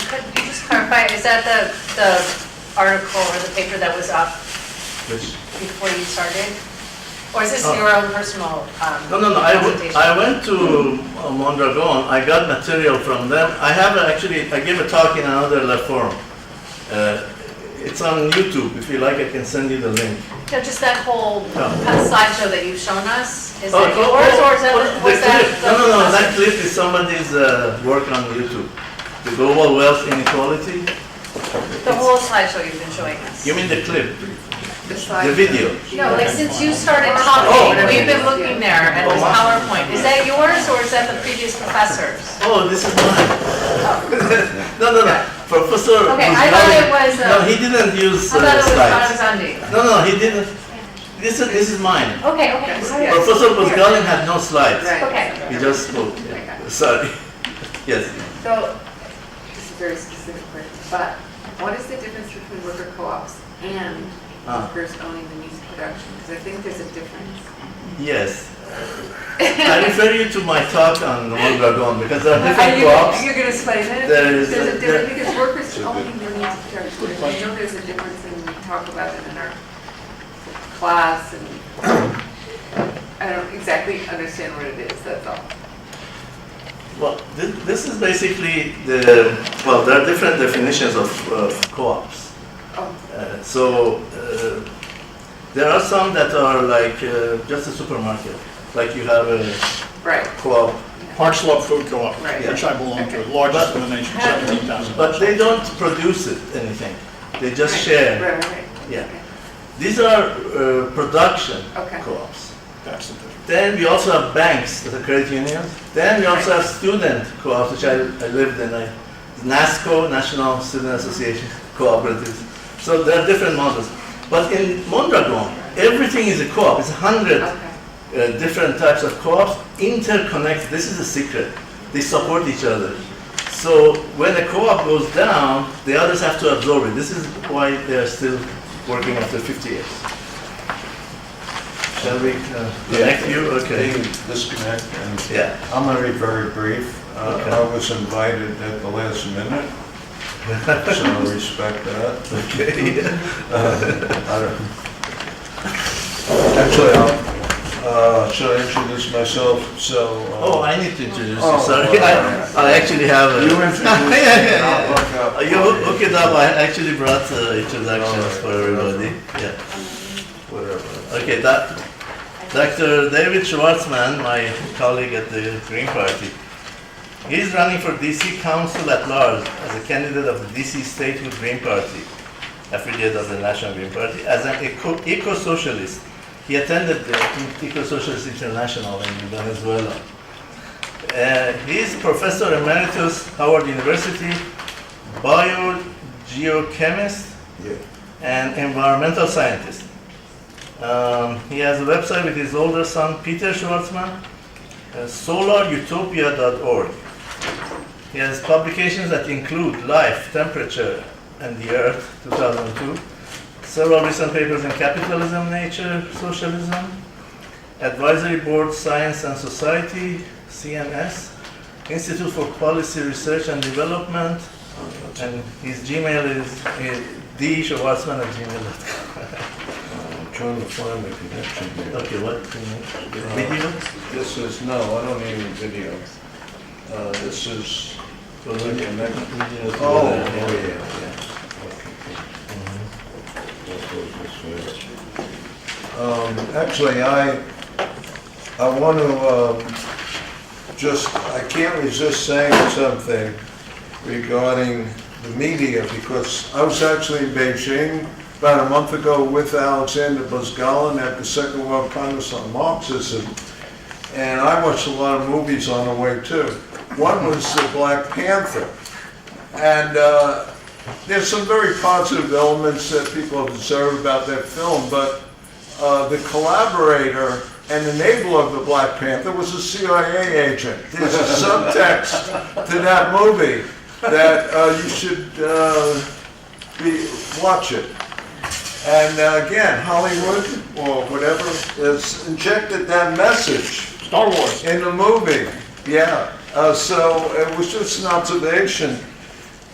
Could you just clarify, is that the article or the paper that was up Which? before you started? Or is this your own personal No. presentation? I went to Mondragon. I got material from them. I gave a talk in another Left Forum. It's on YouTube. If you like, I can send you the link. No, just that whole slideshow that you've shown us. Is Oh, that yours or is that, was that the No. That professor? clip is somebody's work on YouTube. The global wealth inequality. The whole slideshow you've been showing us. You mean the clip? The video. No, like since you started talking, we've been looking there at this PowerPoint. Is that yours or is that the previous professor's? Oh, this is mine. No. Professor. Okay, I thought it was. No, he didn't use I thought it was slides. Andy. No, he didn't. This is mine. Okay, Yes. Professor Mondragon had no slides. Right. Okay. He just spoke. Okay. Sorry. Yes. So, this is a very specific question, but what is the difference between worker co-ops and workers owning the music production? Because I think there's a difference. Yes. I refer you to my talk on Mondragon because there are different co-ops. You're going to explain it? There is There's a difference there- because workers owning the music production. I know there's a difference, and we talk about it in our class, and I don't exactly understand what it is. That's all. Well, this is basically well, there are different definitions of co-ops. Oh, There are some that are like just a supermarket, like you have a right. co-op, Parks Love Food Co-op, Right. which I belong to, the largest in the nation, But- 17,000. but they don't produce anything. They just share. Right. Yeah. Okay. These are production Okay. co-ops. That's the difference. Then we also have banks, that are credit unions. Then we also have student co-ops, which I lived in, NASCO, National Student Association Cooperatives. So there are different models. But in Mondragon, everything is a co-op. It's 100 Okay. different types of co-ops interconnected. This is a secret. They support each other. So when a co-op goes down, the others have to absorb it. This is why they are still working after 50 years. Shall we connect you? Okay. Disconnect, and Yeah. I'm going to be very brief. Okay. I was invited at the last minute, so I respect that. Okay. I don't- Actually, should I introduce myself? So. Oh, I need to introduce you. Oh, Sorry, well, I actually have a. You introduce me, and I'll look up. You hook it up. I actually brought introductions for everybody. Yeah. Whatever. Okay, Dr. David Schwartzman, my colleague at the Green Party, he's running for DC Council at large as a candidate of the DC Statehood Green Party, affiliate of the National Green Party, as an eco-socialist. He attended the Eco-Socialist International in Venezuela. He's Professor Emeritus, Howard University, biogeochemist, Yeah. and environmental scientist. He has a website with his older son, Peter Schwartzman, solarutopia.org. He has publications that include Life, Temperature, and the Earth, 2002, several recent papers in Capitalism, Nature, Socialism, Advisory Board, Science and Society, CNS, Institute for Policy Research and Development, and his Gmail is dschwartzman@gmail.com. I'm trying to find the connection here. Okay, what? Video? This is, no, I don't need any video. This is, Oh, oh, yeah, yeah. Actually, I want to I can't resist saying something regarding the media, because I was actually in Beijing about a month ago with Alexander Buzgalin at the Second World Congress on Marxism, and I watched a lot of movies on the way too. One was the Black Panther, and there's some very positive elements that people have observed about that film, but the collaborator and enabler of the Black Panther was a CIA agent. There's a subtext to that movie that you should watch it. And again, Hollywood or whatever has injected that message Star Wars. in the movie. Yeah. So it was just an observation.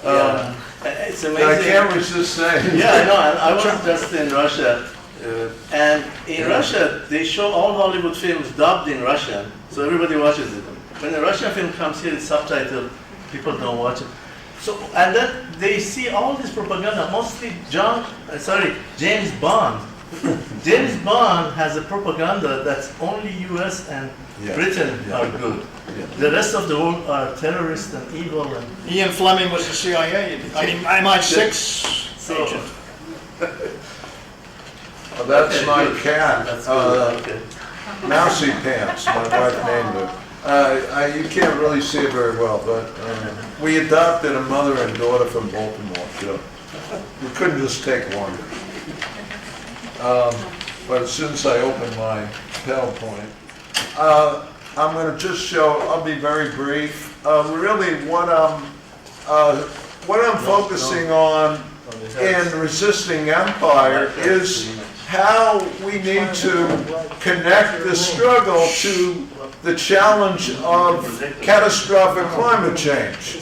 Yeah. It's that amazing. I can't resist saying. Yeah, I know. I was just in Russia, and in Russia they show all Hollywood films dubbed in Russian, so everybody watches it. When a Russian film comes here, it's subtitled. People don't watch it. So, and then they see all this propaganda. Mostly James Bond. James Bond has a propaganda that's only U.S. and Yeah. Britain Yeah. are good. Yeah. The rest of the world are terrorists and evil and. Ian Fleming was the CIA, I mean, MI6 So- agent. That's Okay, my good. cat. That's good. Okay. Mousy Pants, my wife named her. You can't really see it very well, but we adopted a mother and daughter from Baltimore, so we couldn't just take one. but as soon as I open my PowerPoint, I'm going to just show, I'll be very brief, really what I'm focusing on in resisting empire is how we need to connect the struggle to the challenge of catastrophic climate change.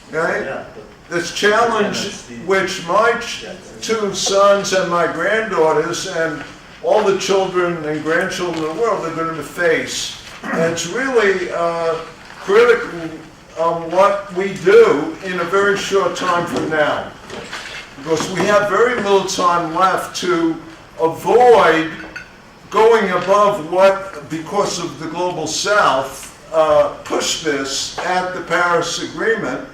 Okay? This challenge which my two sons and my granddaughters and all the children and grandchildren in the world are going to face. And it's really critical on what we do in a very short time from now. Because we have very little time left to avoid going above what, because of the global south, pushed this at the Paris Agreement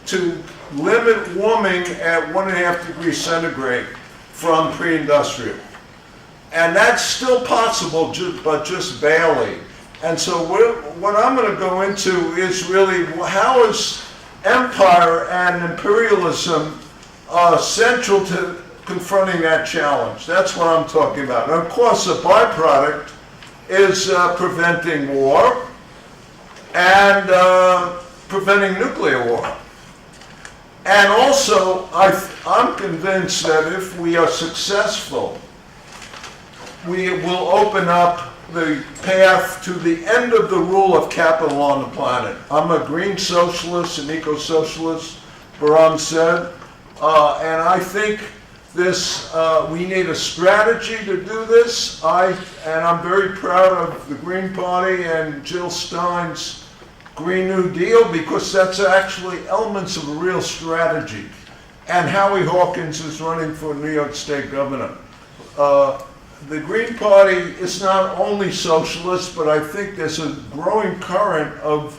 to limit warming at 1.5 degrees centigrade from pre-industrial. And that's still possible, but just barely. And so what I'm going to go into is really how is empire and imperialism central to confronting that challenge. That's what I'm talking about. And of course, a byproduct is preventing war and preventing nuclear war. And also, I'm convinced that if we are successful, we will open up the path to the end of the rule of capital on the planet. I'm a green socialist, an eco-socialist, Bahram said, and I think this, we need a strategy to do this. And I'm very proud of the Green Party and Jill Stein's Green New Deal, because that's actually elements of a real strategy. And Howie Hawkins is running for New York State governor. The Green Party is not only socialist, but I think there's a growing current of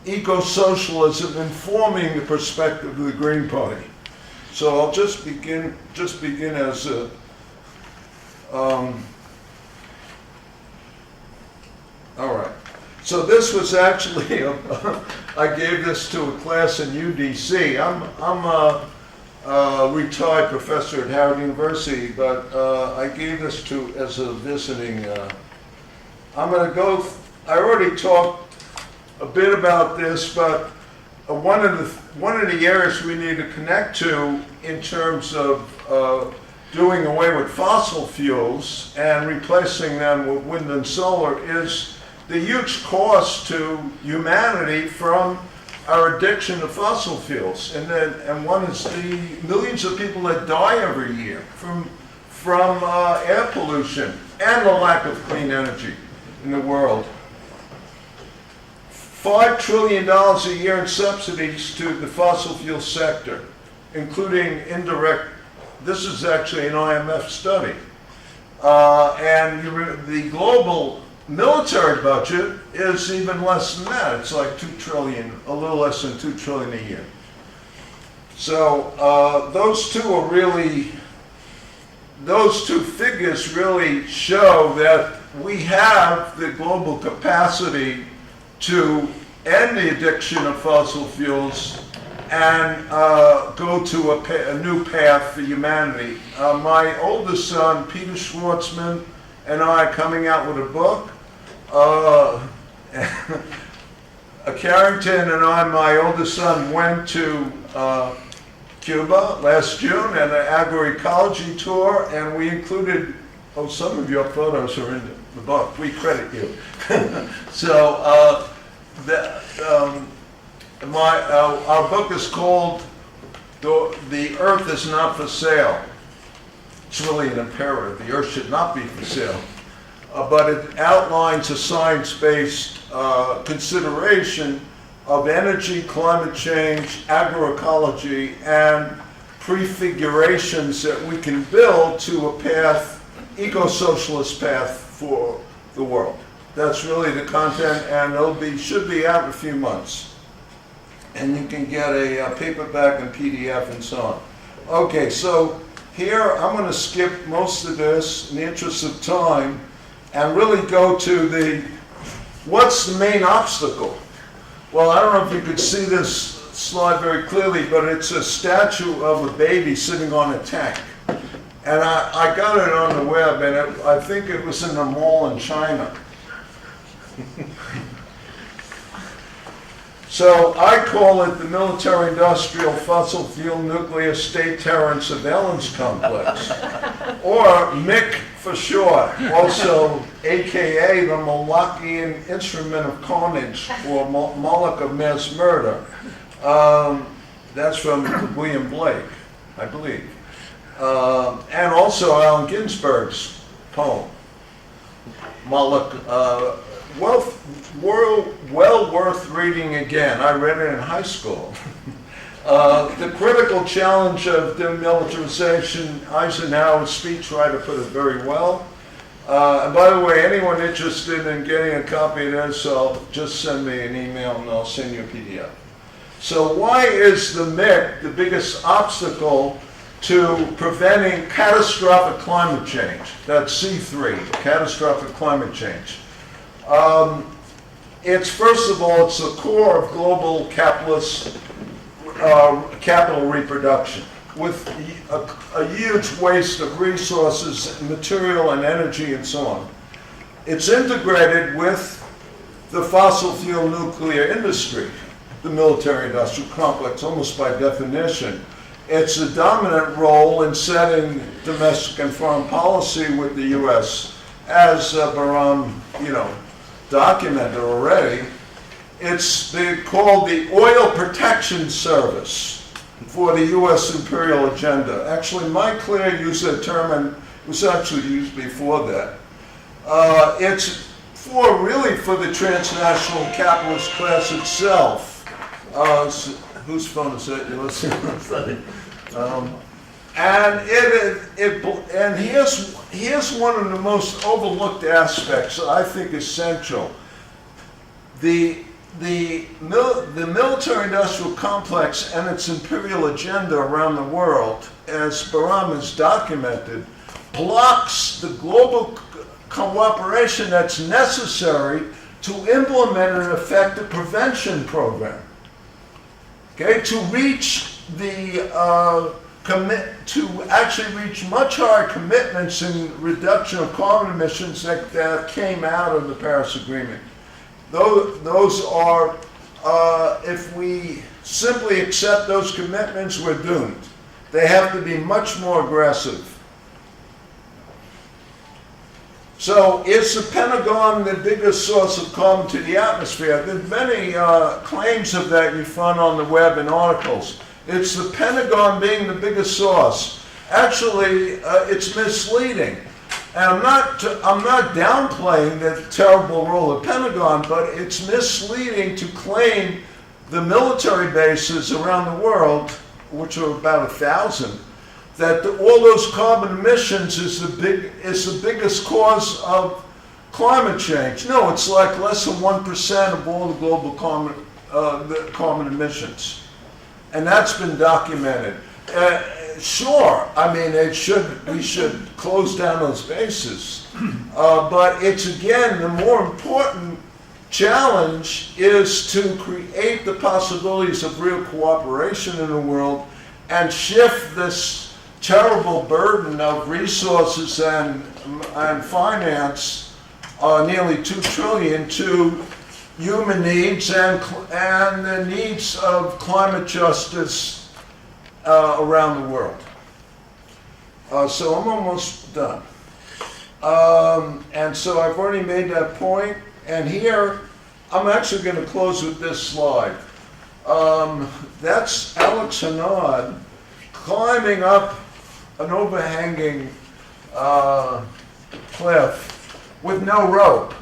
eco-socialism informing the perspective of the Green Party. So I'll just begin as a, all right. So this was actually, I gave this to a class in UDC. I'm a retired professor at Howard University, but I gave this to as a visiting. I'm going to go. I already talked a bit about this, but one of the areas we need to connect to in terms of doing away with fossil fuels and replacing them with wind and solar is the huge cost to humanity from our addiction to fossil fuels, and one is the millions of people that die every year from air pollution and the lack of clean energy in the world. $5 trillion a year in subsidies to the fossil fuel sector, including indirect. This is actually an IMF study, and the global military budget is even less than that. It's like $2 trillion, a little less than $2 trillion a year. So those two figures really show that we have the global capacity to end the addiction of fossil fuels and go to a new path for humanity. My oldest son, Peter Schwartzman, and I are coming out with a book. Carrington and I, my oldest son, went to Cuba last June and an agroecology tour, and we included, some of your photos are in the book. We credit you. So our book is called The Earth is Not for Sale. It's really an imperative. The Earth should not be for sale. But it outlines a science-based consideration of energy, climate change, agroecology, and prefigurations that we can build to a path, eco-socialist path for the world. That's really the content, and should be out in a few months. And you can get a paperback and PDF and so on. Okay, so here I'm going to skip most of this in the interest of time and really go to what's the main obstacle? Well, I don't know if you could see this slide very clearly, but it's a statue of a baby sitting on a tank. And I got it on the web, and I think it was in a mall in China. So I call it the military-industrial fossil fuel nuclear state terror and surveillance complex, or MIC for short, also AKA the Molochian instrument of carnage, or Moloch of mass murder. That's from William Blake, I believe. And also Allen Ginsberg's poem, Moloch, well worth reading again. I read it in high school. The critical challenge of demilitarization, Eisenhower's speechwriter put it very well. And by the way, anyone interested in getting a copy of this, just send me an email and I'll send you a PDF. So why is the MIC the biggest obstacle to preventing catastrophic climate change? That's C3, catastrophic climate change. It's, first of all, it's the core of global capitalist capital reproduction, with a huge waste of resources, material and energy and so on. It's integrated with the fossil fuel nuclear industry, the military-industrial complex, almost by definition. It's a dominant role in setting domestic and foreign policy with the U.S., as Bahram, documented already. It's called the Oil Protection Service for the U.S. imperial agenda. Actually, Mike Clear used that term, and it was actually used before that. It's really for the transnational capitalist class itself. Whose phone is that you're listening to? And here's one of the most overlooked aspects that I think is central. The military-industrial complex and its imperial agenda around the world, as Bahram has documented, blocks the global cooperation that's necessary to implement an effective prevention program. Okay, to reach to actually reach much higher commitments in reduction of carbon emissions that came out of the Paris Agreement. Those are, if we simply accept those commitments, we're doomed. They have to be much more aggressive. So is the Pentagon the biggest source of carbon to the atmosphere? There's many claims of that you find on the web in articles. It's the Pentagon being the biggest source. Actually, it's misleading. And I'm not downplaying the terrible role of the Pentagon, but it's misleading to claim the military bases around the world, which are about 1,000, that all those carbon emissions is the biggest cause of climate change. No, it's like less than 1% of all the global carbon emissions. And that's been documented. Sure, I mean, we should close down those bases. But it's, again, the more important challenge is to create the possibilities of real cooperation in the world and shift this terrible burden of resources and finance, nearly $2 trillion, to human needs and the needs of climate justice around the world. So I'm almost done. And so I've already made that point. And here, I'm actually going to close with this slide. That's Alex Hanaud climbing up an overhanging cliff with no rope.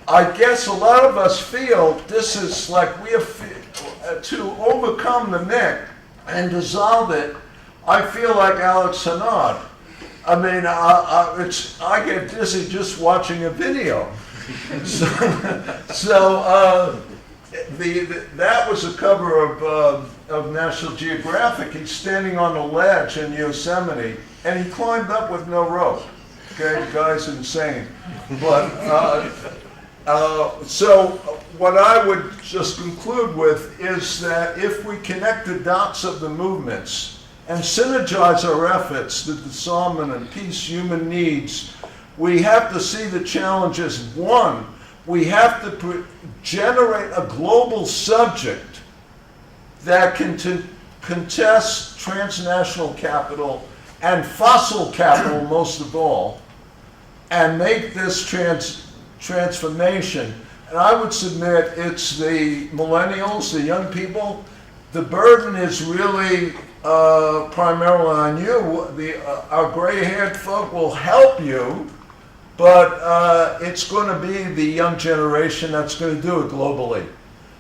I guess a lot of us feel this is like we have to overcome the MIC and dissolve it. I feel like Alex Hanaud. I mean, I get dizzy just watching a video. That was a cover of National Geographic. He's standing on a ledge in Yosemite, and he climbed up with no rope. Okay, the guy's insane. But so what I would just conclude with is that if we connect the dots of the movements, and synergize our efforts to disarmament and peace, human needs, we have to see the challenges. One, we have to generate a global subject that can contest transnational capital and fossil capital most of all, and make this transformation. And I would submit it's the millennials, the young people. The burden is really primarily on you. Our gray-haired folk will help you, but it's going to be the young generation that's going to do it globally.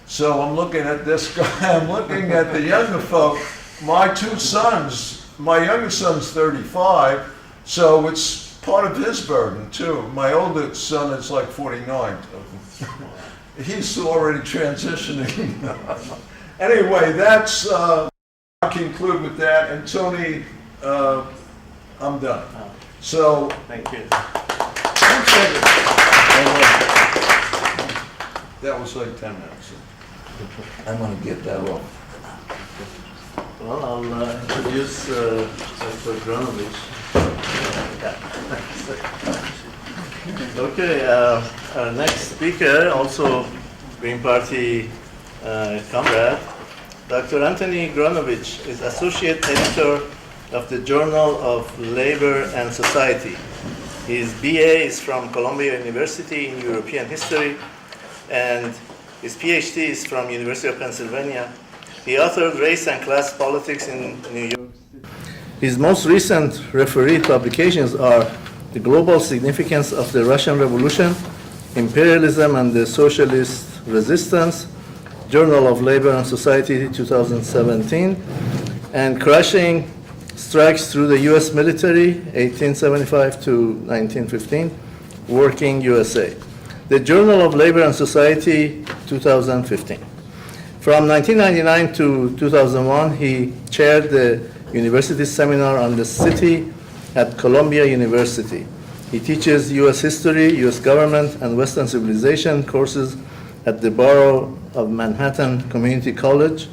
So I'm looking at this guy, I'm looking at the younger folk. My two sons, my younger son's 35, so it's part of his burden too. My older son is like 49. He's already transitioning. Anyway, that's, I'll conclude with that. And Tony, I'm done. So. Thank you. That was like 10 minutes. I'm going to get that off. Well, I'll introduce Dr. Granovich. Okay, our next speaker, also Green Party comrade, Dr. Anthony Granovich is Associate Editor of the Journal of Labor and Society. His BA is from Columbia University in European History, and his PhD is from University of Pennsylvania. He authored Race and Class Politics in New York City. His most recent refereed publications are The Global Significance of the Russian Revolution, Imperialism and the Socialist Resistance, Journal of Labor and Society 2017, and Crushing Strikes Through the U.S. Military, 1875 to 1915, Working USA. The Journal of Labor and Society 2015. From 1999 to 2001, he chaired the university seminar on the city at Columbia University. He teaches U.S. history, U.S. government, and Western civilization courses at the Borough of Manhattan Community College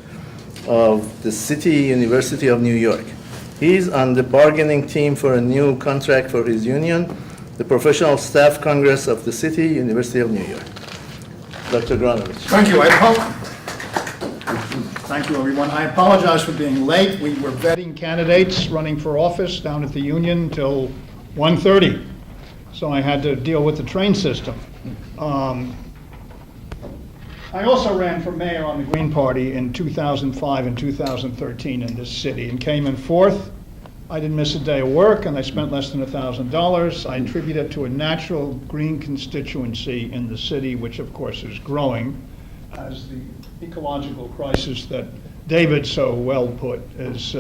of the City University of New York. He's on the bargaining team for a new contract for his union, the Professional Staff Congress of the City University of New York. Dr. Granovich. Thank you. Thank you, everyone. I apologize for being late. We were vetting candidates running for office down at the Union till 1:30, so I had to deal with the train system. I also ran for mayor on the Green Party in 2005 and 2013 in this city and came in fourth. I didn't miss a day of work, and I spent less than $1,000. I attribute it to a natural green constituency in the city, which of course is growing as the ecological crisis that David so well put is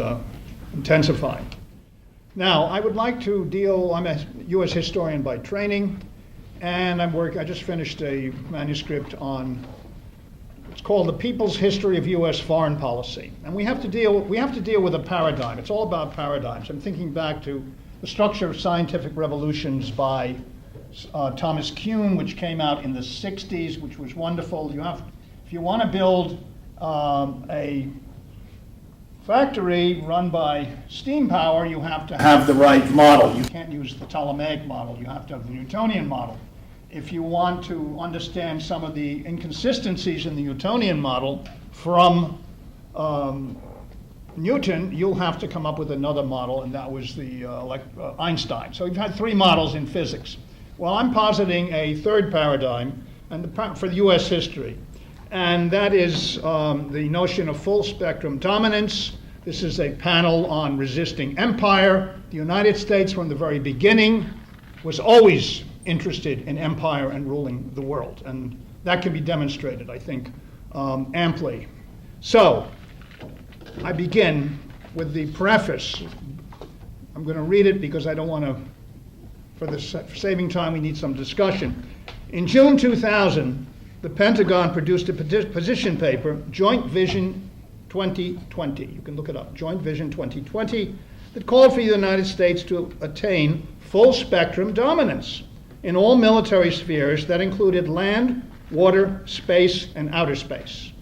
intensifying. Now, I would like to I'm a U.S. historian by training, and I just finished a manuscript on, it's called The People's History of U.S. Foreign Policy. And we have to deal with a paradigm. It's all about paradigms. I'm thinking back to The Structure of Scientific Revolutions by Thomas Kuhn, which came out in the 60s, which was wonderful. If you want to build a factory run by steam power, you have to have the right model. You can't use the Ptolemaic model. You have to have the Newtonian model. If you want to understand some of the inconsistencies in the Newtonian model from Newton, you'll have to come up with another model, and that was the Einstein. So you've had three models in physics. Well, I'm positing a third paradigm for the U.S. history, and that is the notion of full spectrum dominance. This is a panel on resisting empire. The United States, from the very beginning, was always interested in empire and ruling the world, and that can be demonstrated, I think, amply. So, I begin with the preface. I'm going to read it because I don't want to, for saving time, we need some discussion. In June 2000, the Pentagon produced a position paper, Joint Vision 2020. You can look it up, Joint Vision 2020, that called for the United States to attain full spectrum dominance in all military spheres that included land, water, space, and outer space.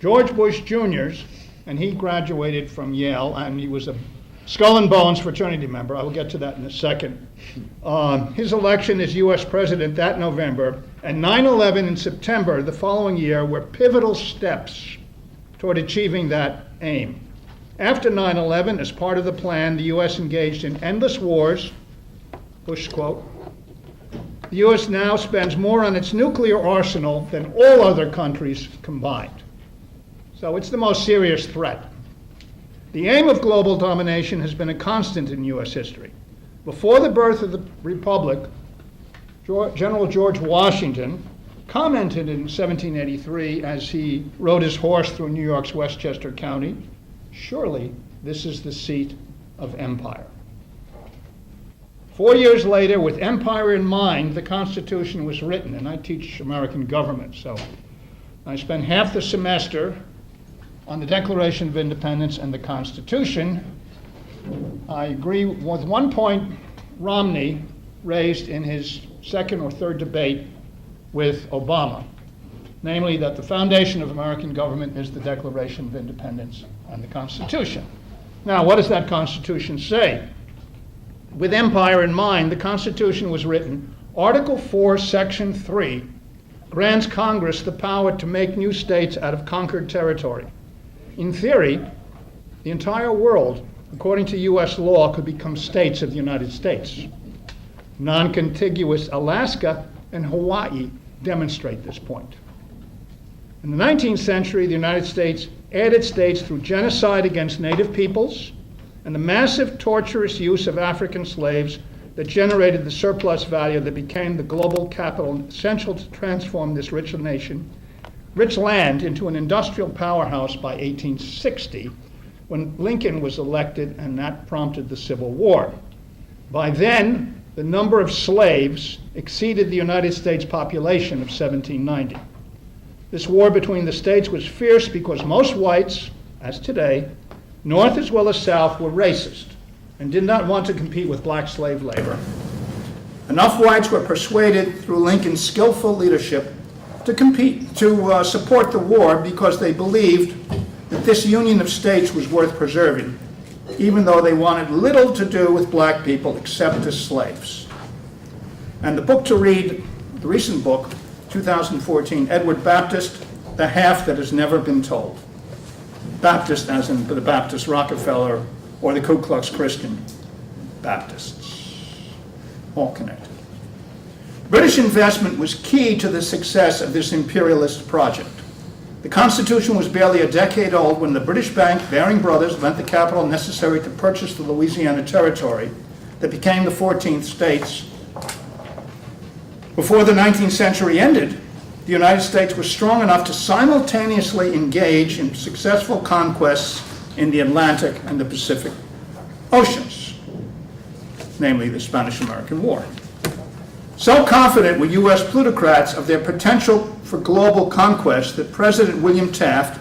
George Bush Jr.'s and he graduated from Yale, and he was a Skull and Bones fraternity member. I will get to that in a second. His election as U.S. president that November, and 9/11 in September the following year were pivotal steps toward achieving that aim. After 9/11, as part of the plan, the U.S. engaged in endless wars, Bush quote. The U.S. now spends more on its nuclear arsenal than all other countries combined. So it's the most serious threat. The aim of global domination has been a constant in U.S. history. Before the birth of the Republic, General George Washington commented in 1783 as he rode his horse through New York's Westchester County, "Surely this is the seat of empire." 4 years later, with empire in mind, the Constitution was written, and I teach American government, so I spent half the semester on the Declaration of Independence and the Constitution. I agree with one point Romney raised in his second or third debate with Obama, namely that the foundation of American government is the Declaration of Independence and the Constitution. Now, what does that Constitution say? With empire in mind, the Constitution was written, Article 4, Section 3 grants Congress the power to make new states out of conquered territory. In theory, the entire world, according to U.S. law, could become states of the United States. Non-contiguous Alaska and Hawaii demonstrate this point. In the 19th century, the United States added states through genocide against native peoples and the massive torturous use of African slaves that generated the surplus value that became the global capital essential to transform this rich land into an industrial powerhouse by 1860, when Lincoln was elected, and that prompted the Civil War. By then, the number of slaves exceeded the United States population of 1790. This war between the states was fierce because most whites, as today, North as well as South, were racist and did not want to compete with black slave labor. Enough whites were persuaded through Lincoln's skillful leadership to support the war because they believed that this union of states was worth preserving, even though they wanted little to do with black people except as slaves. And the book to read, the recent book, 2014, Edward Baptist, The Half That Has Never Been Told. Baptist as in the Baptist Rockefeller or the Ku Klux Christian Baptists, all connected. British investment was key to the success of this imperialist project. The Constitution was barely a decade old when the British bank Baring Brothers lent the capital necessary to purchase the Louisiana Territory that became the 14th states. Before the 19th century ended, the United States was strong enough to simultaneously engage in successful conquests in the Atlantic and the Pacific Oceans, namely the Spanish-American War. So confident were U.S. plutocrats of their potential for global conquest that President William Taft,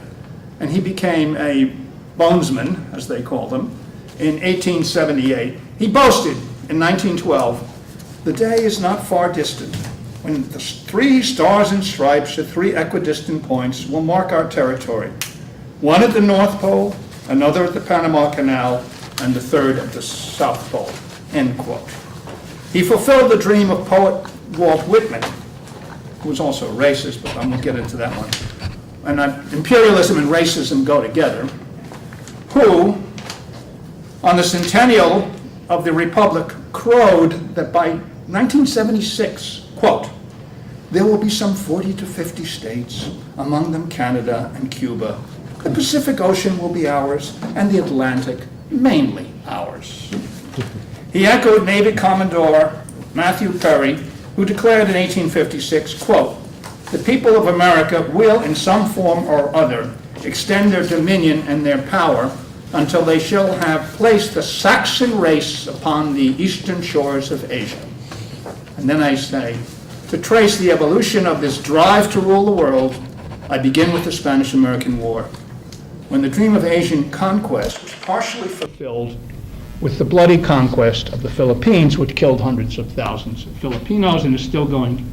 and he became a bonesman, as they called him, in 1878, he boasted in 1912, "The day is not far distant when the 3 stars and stripes at 3 equidistant points will mark our territory, one at the North Pole, another at the Panama Canal, and the third at the South Pole," end quote. He fulfilled the dream of poet Walt Whitman, who was also a racist, but I'm going to get into that one. And imperialism and racism go together, who, on the centennial of the Republic, crowed that by 1976, quote, "There will be some 40 to 50 states, among them Canada and Cuba. The Pacific Ocean will be ours, and the Atlantic mainly ours." He echoed Navy Commodore Matthew Perry, who declared in 1856, quote, "The people of America will, in some form or other, extend their dominion and their power until they shall have placed the Saxon race upon the eastern shores of Asia." And then I say, to trace the evolution of this drive to rule the world, I begin with the Spanish-American War, when the dream of Asian conquest was partially fulfilled with the bloody conquest of the Philippines, which killed hundreds of thousands of Filipinos and is still going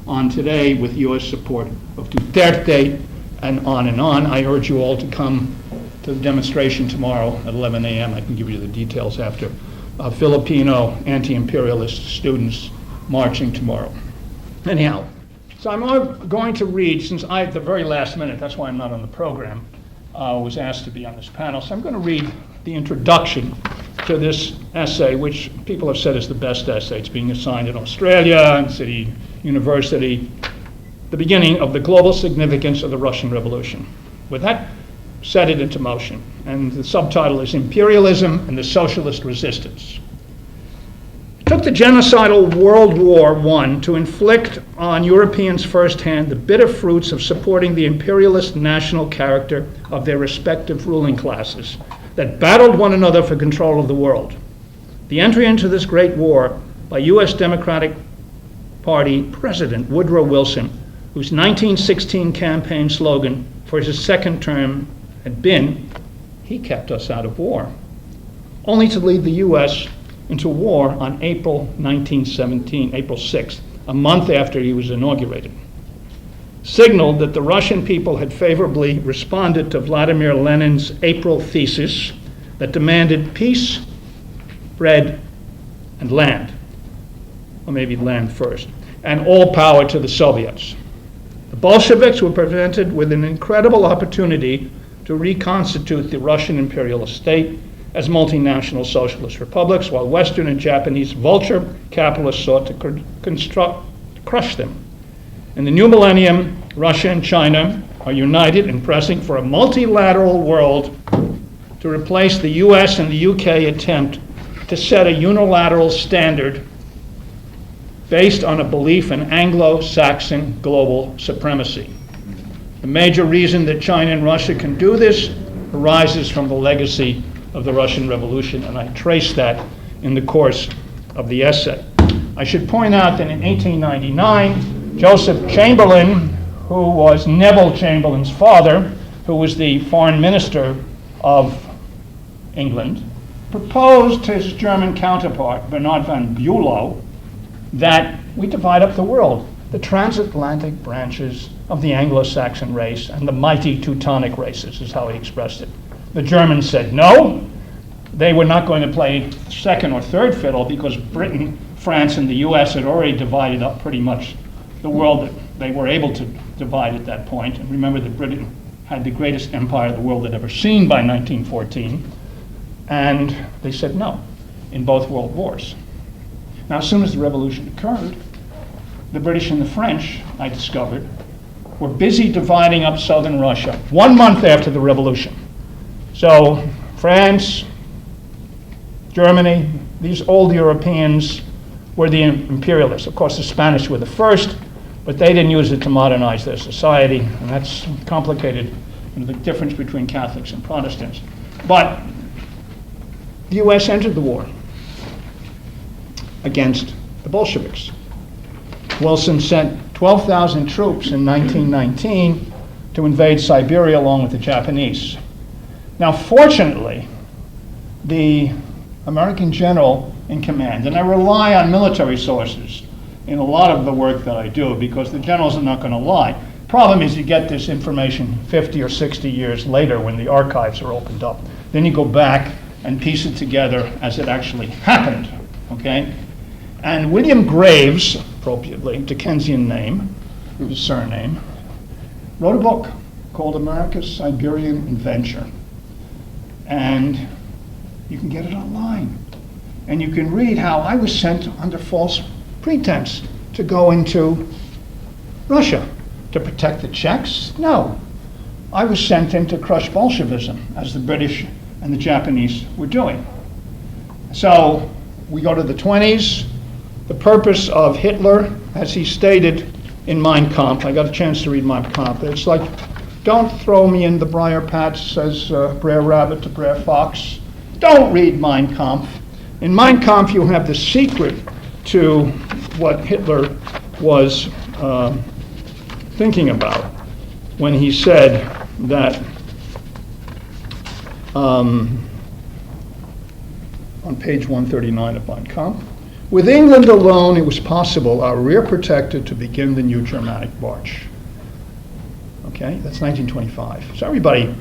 on today with U.S. support of Duterte and on. I urge you all to come to the demonstration tomorrow at 11 a.m. I can give you the details after. Filipino anti-imperialist students marching tomorrow. Anyhow, so I'm going to read, since I, at the very last minute, that's why I'm not on the program, was asked to be on this panel. So I'm going to read the introduction to this essay, which people have said is the best essay. It's being assigned in Australia and City University, the beginning of the global significance of the Russian Revolution. With that, set it into motion. And the subtitle is Imperialism and the Socialist Resistance. It took the genocidal World War I to inflict on Europeans firsthand the bitter fruits of supporting the imperialist national character of their respective ruling classes that battled one another for control of the world. The entry into this great war by U.S. Democratic Party President Woodrow Wilson, whose 1916 campaign slogan for his second term had been, "He kept us out of war," only to lead the U.S. into war on April 1917, April 6th, a month after he was inaugurated, signaled that the Russian people had favorably responded to Vladimir Lenin's April thesis that demanded peace, bread, and land, or maybe land first, and all power to the Soviets. The Bolsheviks were presented with an incredible opportunity to reconstitute the Russian imperial state as multinational socialist republics, while Western and Japanese vulture capitalists sought to crush them. In the new millennium, Russia and China are united in pressing for a multilateral world to replace the US and the UK attempt to set a unilateral standard based on a belief in Anglo-Saxon global supremacy. The major reason that China and Russia can do this arises from the legacy of the Russian Revolution, and I trace that in the course of the essay. I should point out that in 1899, Joseph Chamberlain, who was Neville Chamberlain's father, who was the foreign minister of England, proposed to his German counterpart, Bernard von Bülow, that we divide up the world, the transatlantic branches of the Anglo-Saxon race and the mighty Teutonic races, is how he expressed it. The Germans said no. They were not going to play second or third fiddle because Britain, France, and the US had already divided up pretty much the world that they were able to divide at that point. And remember that Britain had the greatest empire the world had ever seen by 1914. And they said no in both world wars. Now, as soon as the revolution occurred, the British and the French, I discovered, were busy dividing up southern Russia 1 month after the revolution. So France, Germany, these old Europeans were the imperialists. Of course, the Spanish were the first, but they didn't use it to modernize their society, and that's complicated, the difference between Catholics and Protestants. But the US entered the war against the Bolsheviks. Wilson sent 12,000 troops in 1919 to invade Siberia along with the Japanese. Now, fortunately, the American general in command, and I rely on military sources in a lot of the work that I do because the generals are not going to lie. Problem is you get this information 50 or 60 years later when the archives are opened up. Then you go back and piece it together as it actually happened, okay? And William Graves, appropriately, Dickensian name, his surname, wrote a book called America's Siberian Adventure. And you can get it online. And you can read how I was sent under false pretense to go into Russia to protect the Czechs. No, I was sent in to crush Bolshevism, as the British and the Japanese were doing. So we go to the 20s. The purpose of Hitler, as he stated in Mein Kampf, I got a chance to read Mein Kampf, it's like, don't throw me in the briar patch, says Brer Rabbit to Brer Fox. Don't read Mein Kampf. In Mein Kampf, you have the secret to what Hitler was thinking about when he said that on page 139 of Mein Kampf, with England alone, it was possible, our rear protected, to begin the new Germanic march. Okay, that's 1925. So everybody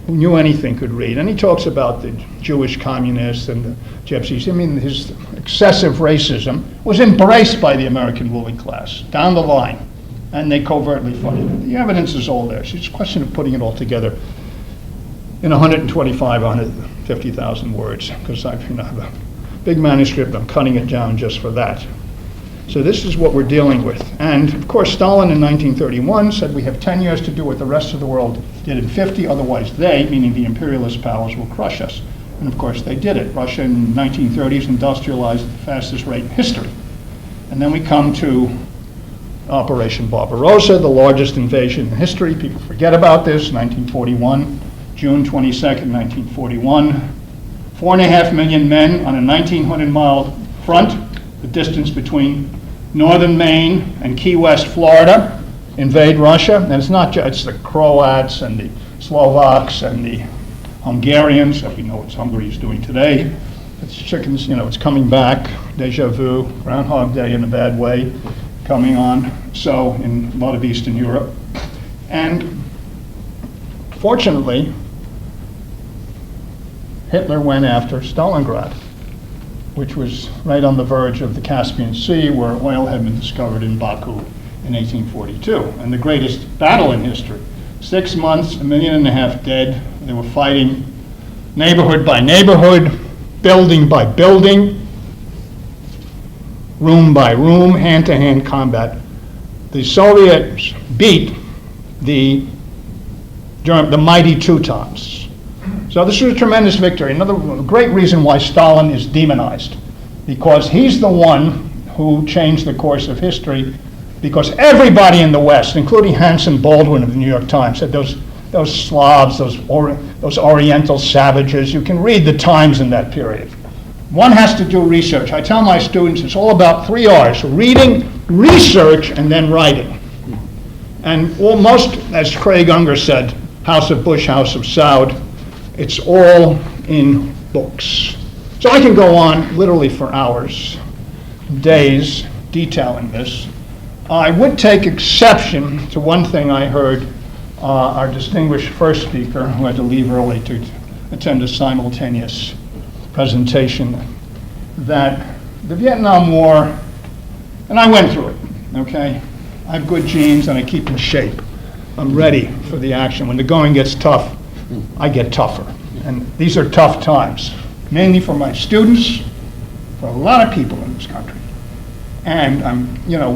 who knew anything could read. And he talks about the Jewish communists and the gypsies. I mean, his excessive racism was embraced by the American ruling class down the line, and they covertly funded it. The evidence is all there. So it's a question of putting it all together in 125, 150,000 words, because I have a big manuscript. I'm cutting it down just for that. So this is what we're dealing with. And of course, Stalin in 1931 said we have 10 years to do what the rest of the world did in 50, otherwise they, meaning the imperialist powers, will crush us. And of course they did it. Russia in the 1930s industrialized at the fastest rate in history. And then we come to Operation Barbarossa, the largest invasion in history. People forget about this, 1941, June 22nd, 1941. 4.5 million men on a 1,900-mile front, the distance between northern Maine and Key West, Florida, invade Russia. And it's not just, it's the Croats and the Slovaks and the Hungarians, if you know what Hungary is doing today. It's chickens, it's coming back, deja vu, Groundhog Day in a bad way, coming on, so in a lot of Eastern Europe. And fortunately, Hitler went after Stalingrad, which was right on the verge of the Caspian Sea, where oil had been discovered in Baku in 1842, and the greatest battle in history. 6 months, 1.5 million dead. They were fighting neighborhood by neighborhood, building by building, room by room, hand-to-hand combat. The Soviets beat the mighty Teutons. So this was a tremendous victory. Another great reason why Stalin is demonized, because he's the one who changed the course of history, because everybody in the West, including Hanson Baldwin of the New York Times, said those Slavs, those Oriental savages, you can read the Times in that period. One has to do research. I tell my students it's all about 3 R's: reading, research, and then writing. And almost, as Craig Unger said, House of Bush, House of Saud, it's all in books. So I can go on literally for hours, days, detailing this. I would take exception to one thing I heard our distinguished first speaker, who had to leave early to attend a simultaneous presentation, that the Vietnam War, and I went through it, okay? I have good genes and I keep in shape. I'm ready for the action. When the going gets tough, I get tougher. And these are tough times, mainly for my students, for a lot of people in this country. And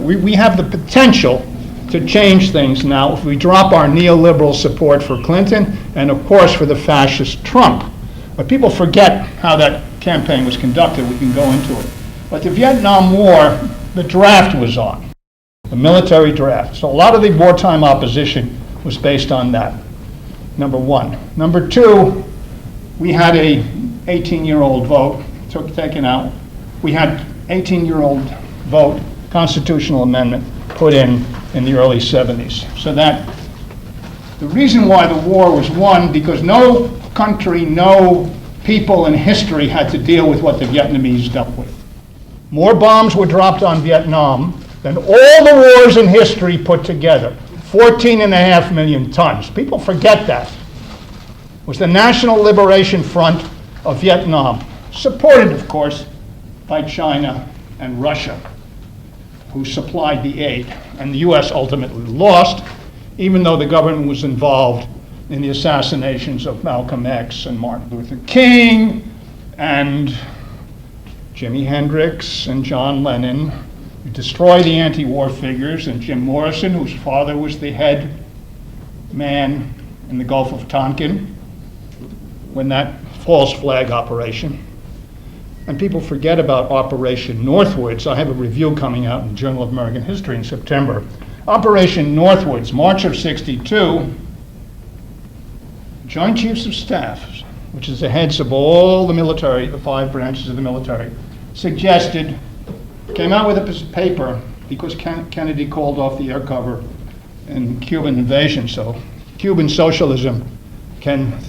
we have the potential to change things now if we drop our neoliberal support for Clinton and of course for the fascist Trump. But people forget how that campaign was conducted. We can go into it. But the Vietnam War, the draft was on, the military draft. So a lot of the wartime opposition was based on that, number one. Number two, we had a 18-year-old vote taken out. We had 18-year-old vote, constitutional amendment, put in the early 70s. So that the reason why the war was won, because no country, no people in history had to deal with what the Vietnamese dealt with. More bombs were dropped on Vietnam than all the wars in history put together. 14.5 million tons. People forget that. It was the National Liberation Front of Vietnam, supported, of course, by China and Russia, who supplied the aid. And the U.S. ultimately lost, even though the government was involved in the assassinations of Malcolm X and Martin Luther King and Jimi Hendrix and John Lennon. We destroyed the anti-war figures, and Jim Morrison, whose father was the head man in the Gulf of Tonkin, when that false flag operation. And people forget about Operation Northwoods. I have a review coming out in the Journal of American History in September. Operation Northwoods, March of '62, Joint Chiefs of Staff, which is the heads of all the military, the 5 branches of the military, suggested, came out with a paper because Kennedy called off the air cover in Cuban invasion. So Cuban socialism can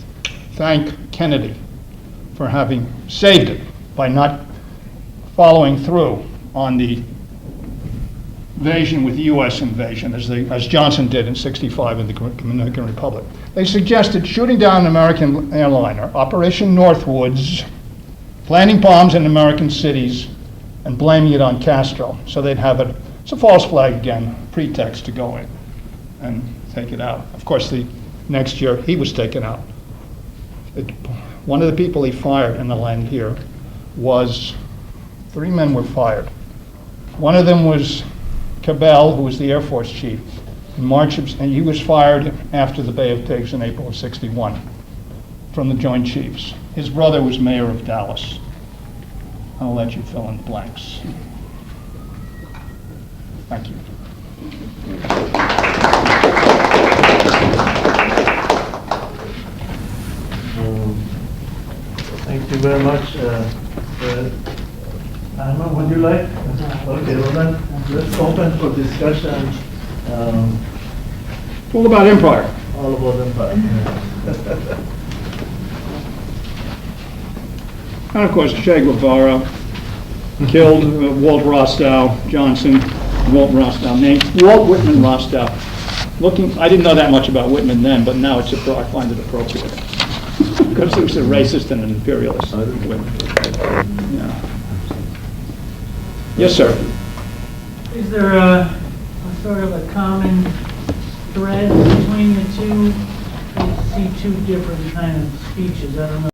thank Kennedy for having saved it by not following through on the invasion with U.S. invasion, as Johnson did in '65 in the Dominican Republic. They suggested shooting down an American airliner, Operation Northwoods, planting bombs in American cities, and blaming it on Castro. So they'd have it, it's a false flag again, pretext to go in and take it out. Of course, the next year he was taken out. One of the people he fired in the land here was, 3 men were fired. One of them was Cabell, who was the Air Force chief, in March of, and he was fired after the Bay of Pigs in April of '61 from the Joint Chiefs. His brother was mayor of Dallas. I'll let you fill in the blanks. Thank you. Thank you very much. Anna, would you like? Okay, well then, let's open for discussion. It's all about empire. All about empire. And of course, Che Guevara killed Walt Rostow, Johnson, Walt Rostow, named Walt Whitman Rostow. I didn't know that much about Whitman then, but now I find it appropriate. Because he was a racist and an imperialist. Yeah. Yes, sir. Is there a sort of a common thread between the two? I see two different kind of speeches. I don't know.